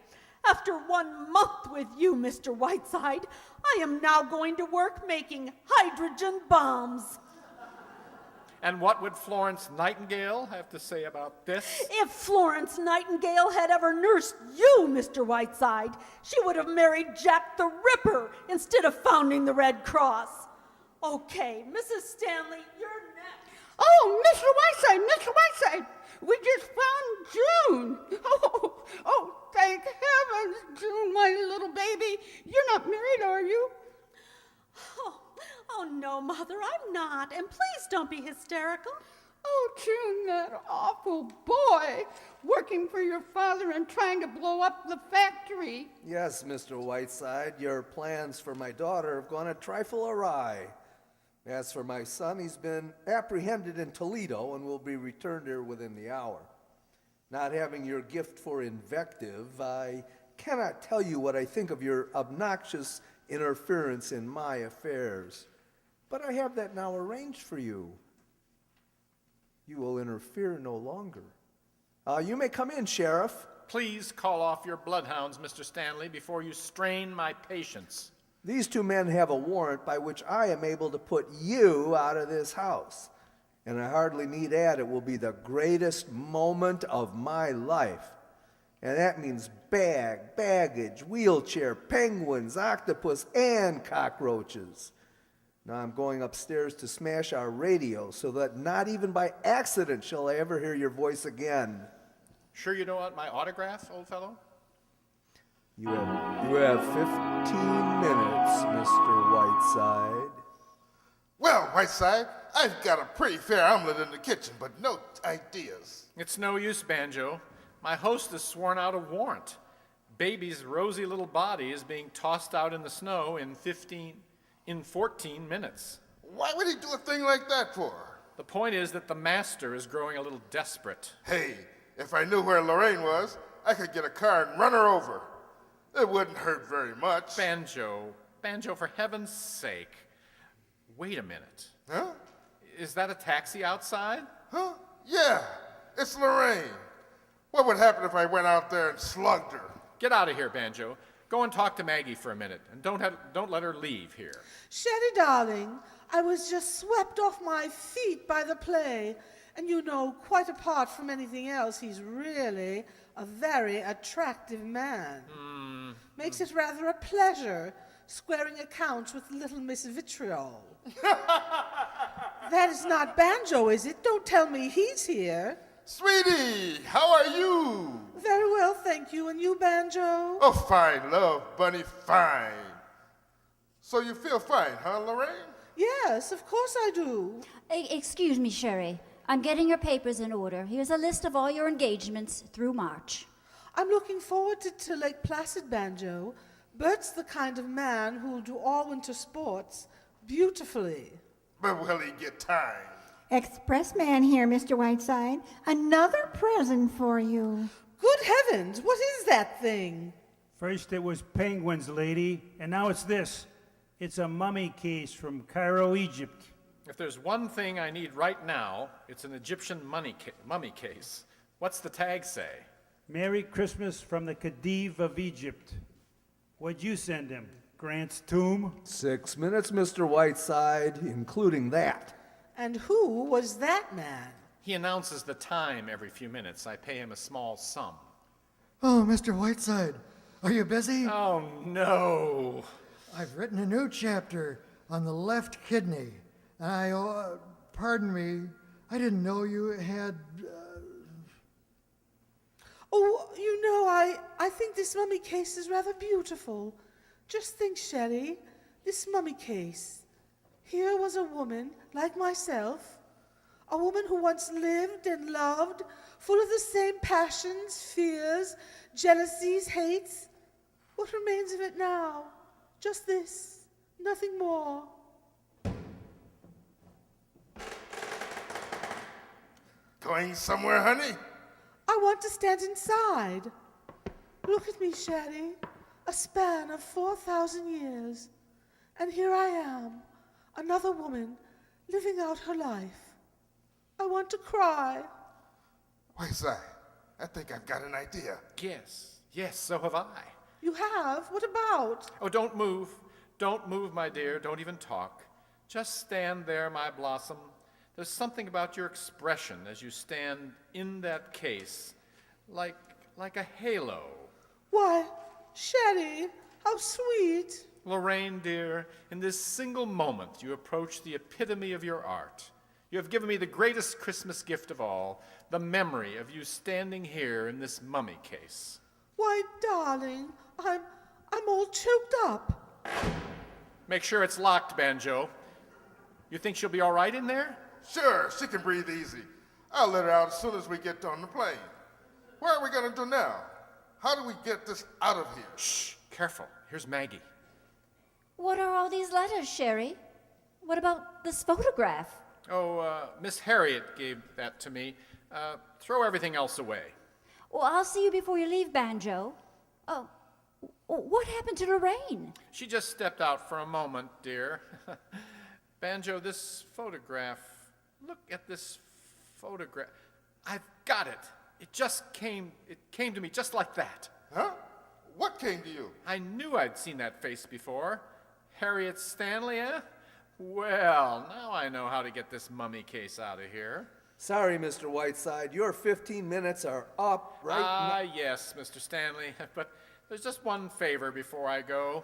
After 1 month with you, Mr. Whiteside, I am now going to work making hydrogen bombs. And what would Florence Nightingale have to say about this? If Florence Nightingale had ever nursed you, Mr. Whiteside, she would have married Jack the Ripper instead of founding the Red Cross. Okay, Mrs. Stanley, you're next. Oh, Mr. Whiteside, we just found June. Oh, thank heavens, June, my little baby. You're not married, are you? Oh, no, Mother, I'm not. And please don't be hysterical. Oh, June, that awful boy, working for your father and trying to blow up the factory. Yes, Mr. Whiteside, your plans for my daughter have gone a trifle awry. As for my son, he's been apprehended in Toledo and will be returned here within the hour. Not having your gift for invective, I cannot tell you what I think of your obnoxious interference in my affairs. But I have that now arranged for you. You will interfere no longer. You may come in, Sheriff. Please call off your bloodhounds, Mr. Stanley, before you strain my patience. These two men have a warrant by which I am able to put you out of this house. And I hardly need add, it will be the greatest moment of my life. And that means baggage, wheelchair, penguins, octopus, and cockroaches. Now I'm going upstairs to smash our radio so that not even by accident shall I ever hear your voice again. Sure you don't want my autograph, old fellow? You have 15 minutes, Mr. Whiteside. Well, Whiteside, I've got a pretty fair omelet in the kitchen, but no ideas. It's no use, Banjo. My host has sworn out a warrant. Baby's rosy little body is being tossed out in the snow in 14 minutes. Why would he do a thing like that for? The point is that the master is growing a little desperate. Hey, if I knew where Lorraine was, I could get a car and run her over. It wouldn't hurt very much. Banjo, for heaven's sake. Wait a minute. Huh? Is that a taxi outside? Huh? Yeah, it's Lorraine. What would happen if I went out there and slugged her? Get out of here, Banjo. Go and talk to Maggie for a minute, and don't let her leave here. Sherry, darling, I was just swept off my feet by the play. And you know, quite apart from anything else, he's really a very attractive man. Makes it rather a pleasure squaring accounts with little Miss Vitriol. That is not Banjo, is it? Don't tell me he's here. Sweetie, how are you? Very well, thank you. And you, Banjo? Oh, fine, love, bunny, fine. So you feel fine, huh, Lorraine? Yes, of course I do. Excuse me, Sherry. I'm getting your papers in order. Here's a list of all your engagements through March. I'm looking forward to Lake Placid, Banjo. Bert's the kind of man who'll do all winter sports beautifully. But will he get time? Expressman here, Mr. Whiteside. Another present for you. Good heavens, what is that thing? First it was penguins, lady, and now it's this. It's a mummy case from Cairo, Egypt. If there's one thing I need right now, it's an Egyptian mummy case. What's the tag say? Merry Christmas from the Khedive of Egypt. What'd you send him? Grant's tomb? 6 minutes, Mr. Whiteside, including that. And who was that man? He announces the time every few minutes. I pay him a small sum. Oh, Mr. Whiteside, are you busy? Oh, no. I've written a new chapter on the left kidney. Pardon me, I didn't know you had... Oh, you know, I think this mummy case is rather beautiful. Just think, Shelley, this mummy case. Here was a woman like myself, a woman who once lived and loved, full of the same passions, fears, jealousies, hates. What remains of it now? Just this, nothing more. Going somewhere, honey? I want to stand inside. Look at me, Shelley. A span of 4,000 years. And here I am, another woman, living out her life. I want to cry. Whiteside, I think I've got an idea. Yes, so have I. You have? What about? Oh, don't move. Don't move, my dear. Don't even talk. Just stand there, my blossom. There's something about your expression as you stand in that case, like a halo. Why, Shelley, how sweet. Lorraine, dear, in this single moment you approach the epitome of your art. You have given me the greatest Christmas gift of all, the memory of you standing here in this mummy case. Why, darling, I'm all choked up. Make sure it's locked, Banjo. You think she'll be all right in there? Sure, she can breathe easy. I'll let her out as soon as we get on the plane. What are we going to do now? How do we get this out of here? Shh, careful. Here's Maggie. What are all these letters, Sherry? What about this photograph? Oh, Miss Harriet gave that to me. Throw everything else away. Well, I'll see you before you leave, Banjo. Oh, what happened to Lorraine? She just stepped out for a moment, dear. Banjo, this photograph. Look at this photograph. I've got it. It came to me just like that. Huh? What came to you? I knew I'd seen that face before. Harriet Stanley, eh? Well, now I know how to get this mummy case out of here. Sorry, Mr. Whiteside, your 15 minutes are up right Yes, Mr. Stanley, but there's just one favor before I go.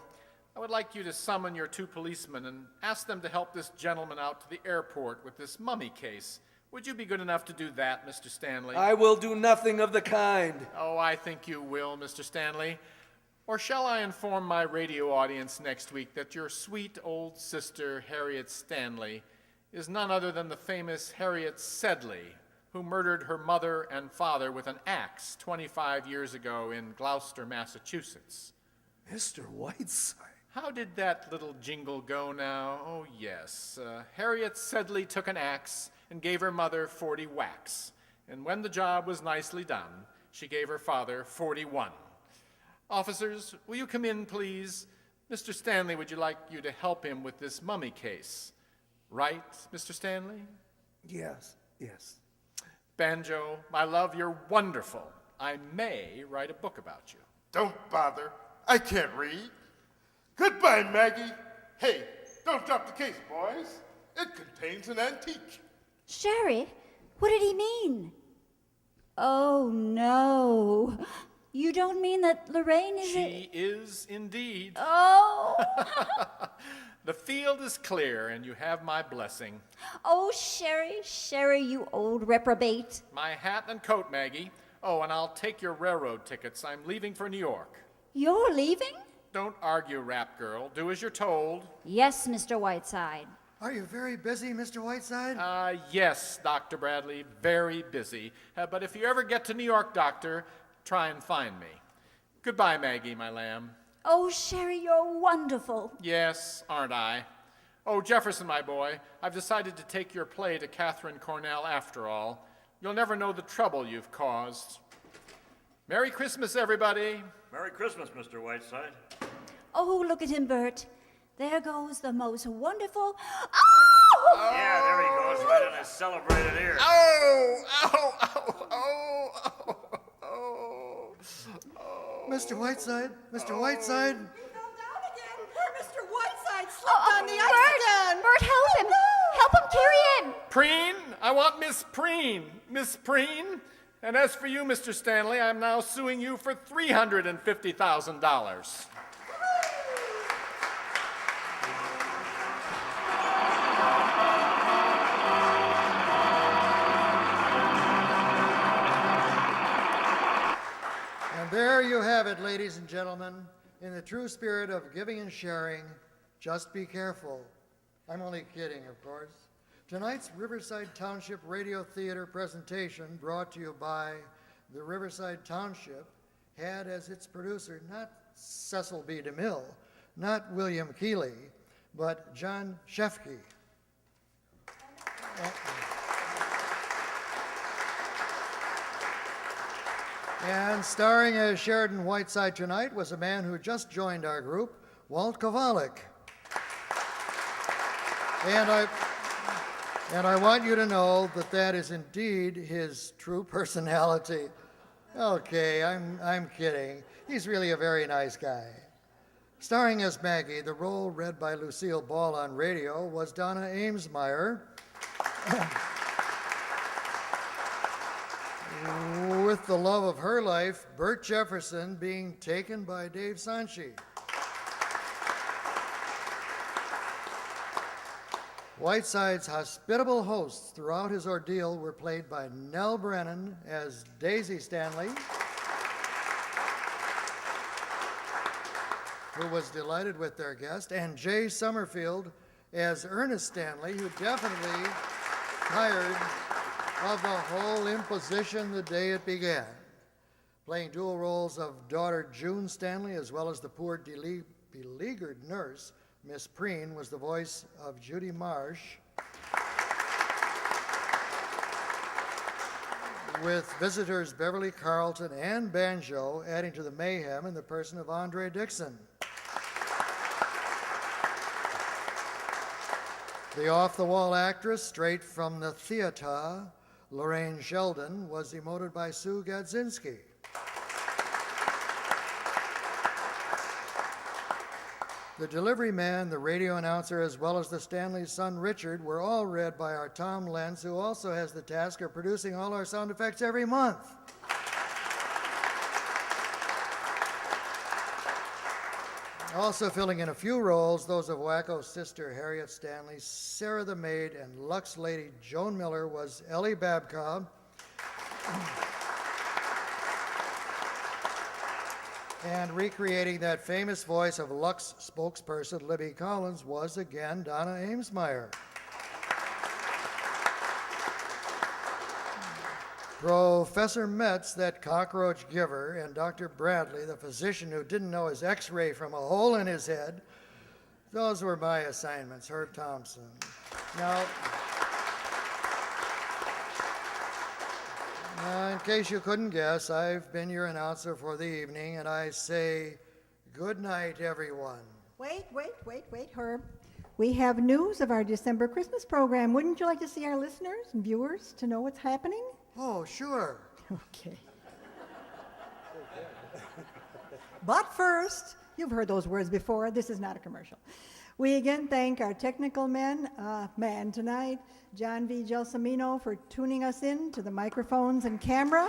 I would like you to summon your 2 policemen and ask them to help this gentleman out to the airport with this mummy case. Would you be good enough to do that, Mr. Stanley? I will do nothing of the kind. Oh, I think you will, Mr. Stanley. Or shall I inform my radio audience next week that your sweet old sister, Harriet Stanley, is none other than the famous Harriet Sedley, who murdered her mother and father with an axe 25 years ago in Gloucester, Massachusetts? Mr. Whiteside. How did that little jingle go now? Oh, yes. Harriet Sedley took an axe and gave her mother 40 whacks. And when the job was nicely done, she gave her father 41. Officers, will you come in, please? Mr. Stanley would you like you to help him with this mummy case. Right, Mr. Stanley? Yes. Banjo, my love, you're wonderful. I may write a book about you. Don't bother. I can't read. Goodbye, Maggie. Hey, don't drop the case, boys. It contains an antique. Sherry, what did he mean? Oh, no. You don't mean that Lorraine is She is indeed. Oh! The field is clear, and you have my blessing. Oh, Sherry, you old reprobate. My hat and coat, Maggie. Oh, and I'll take your railroad tickets. I'm leaving for New York. You're leaving? Don't argue, rap girl. Do as you're told. Yes, Mr. Whiteside. Are you very busy, Mr. Whiteside? Yes, Dr. Bradley, very busy. But if you ever get to New York, Doctor, try and find me. Goodbye, Maggie, my lamb. Oh, Sherry, you're wonderful. Yes, aren't I? Oh, Jefferson, my boy, I've decided to take your play to Catherine Cornell after all. You'll never know the trouble you've caused. Merry Christmas, everybody. Merry Christmas, Mr. Whiteside. Oh, look at him, Bert. There goes the most wonderful... Oh! Yeah, there he goes, right in his celebrated ear. Mr. Whiteside, Mr. Whiteside. He fell down again. Poor Mr. Whiteside slipped on the ice again. Bert, help him. Help him carry him. Preen, I want Miss Preen. Miss Preen. And as for you, Mr. Stanley, I'm now suing you for $350,000. And there you have it, ladies and gentlemen. In the true spirit of giving and sharing, just be careful. I'm only kidding, of course. Tonight's Riverside Township Radio Theater presentation, brought to you by the Riverside Township, had as its producer not Cecil B. DeMille, not William Keeley, but John Shefke. And starring as Sheridan Whiteside tonight was a man who just joined our group, Walt Kovalik. And I want you to know that that is indeed his true personality. Okay, I'm kidding. He's really a very nice guy. Starring as Maggie, the role read by Lucille Ball on radio was Donna Amesmeyer. With the love of her life, Bert Jefferson, being taken by Dave Sanchi. Whiteside's hospitable hosts throughout his ordeal were played by Nell Brennan as Daisy Stanley, who was delighted with their guest, and Jay Summerfield as Ernest Stanley, who definitely tired of the whole imposition the day it began. Playing dual roles of daughter June Stanley as well as the poor beleaguered nurse, Miss Preen, was the voice of Judy Marsh, with visitors Beverly Carlton and Banjo adding to the mayhem in the person of Andre Dixon. The off-the-wall actress, straight from the theater, Lorraine Sheldon was emoted by Sue Gadzinski. The delivery man, the radio announcer, as well as the Stanley's son, Richard, were all read by our Tom Lenz, who also has the task of producing all our sound effects every month. Also filling in a few roles, those of Wacko's sister, Harriet Stanley, Sarah the maid, and Lux lady Joan Miller was Ellie Babcock. And recreating that famous voice of Lux spokesperson Libby Collins was again Donna Amesmeyer. Professor Metz, that cockroach giver, and Dr. Bradley, the physician who didn't know his x-ray from a hole in his head, those were my assignments, Herb Thompson. Now, in case you couldn't guess, I've been your announcer for the evening, and I say good night, everyone. Wait, Herb. We have news of our December Christmas program. Wouldn't you like to see our listeners and viewers to know what's happening? Oh, sure. Okay. But first, you've heard those words before. This is not a commercial. We again thank our technical man tonight, John V. Gelsomino, for tuning us in to the microphones and camera.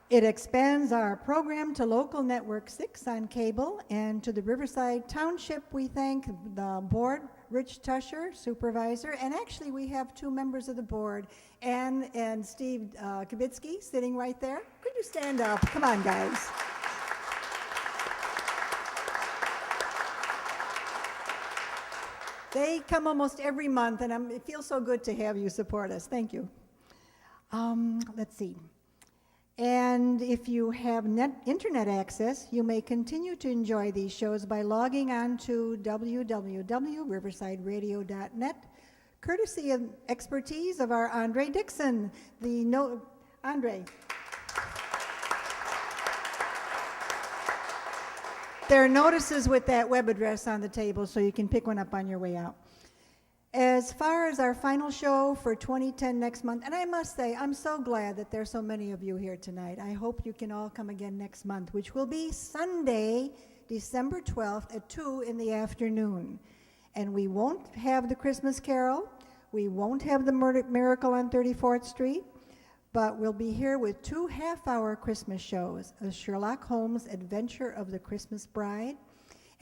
It expands our program to local network 6 on cable, and to the Riverside Township, we thank the board, Rich Tusher, supervisor, and actually we have 2 members of the board, Ann and Steve Kibitsky, sitting right there. Could you stand up? Come on, guys. They come almost every month, and it feels so good to have you support us. Thank you. Let's see. And if you have internet access, you may continue to enjoy these shows by logging on to www.riversideradio.net, courtesy of expertise of our Andre Dixon. Andre. There are notices with that web address on the table, so you can pick one up on your way out. As far as our final show for 2010 next month, and I must say, I'm so glad that there's so many of you here tonight. I hope you can all come again next month, which will be Sunday, December 12th at 2 in the afternoon. And we won't have the Christmas Carol. We won't have the Miracle on 34th Street. But we'll be here with 2 half-hour Christmas shows, a Sherlock Holmes Adventure of the Christmas Bride,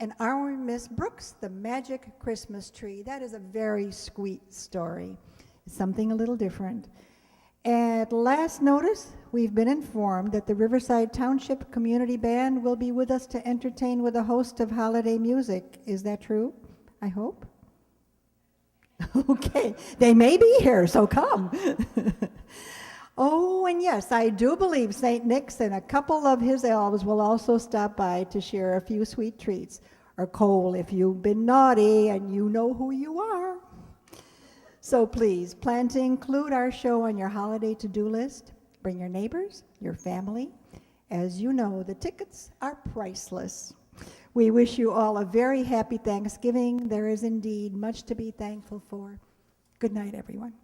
and Our Miss Brooks, The Magic Christmas Tree. That is a very sweet story. It's something a little different. At last notice, we've been informed that the Riverside Township Community Band will be with us to entertain with a host of holiday music. Is that true? I hope. Okay, they may be here, so come. Oh, and yes, I do believe St. Nick's and a couple of his elves will also stop by to share a few sweet treats. Or Cole, if you've been naughty and you know who you are. So please, plan to include our show on your holiday to-do list. Bring your neighbors, your family. As you know, the tickets are priceless. We wish you all a very happy Thanksgiving. There is indeed much to be thankful for. Good night, everyone.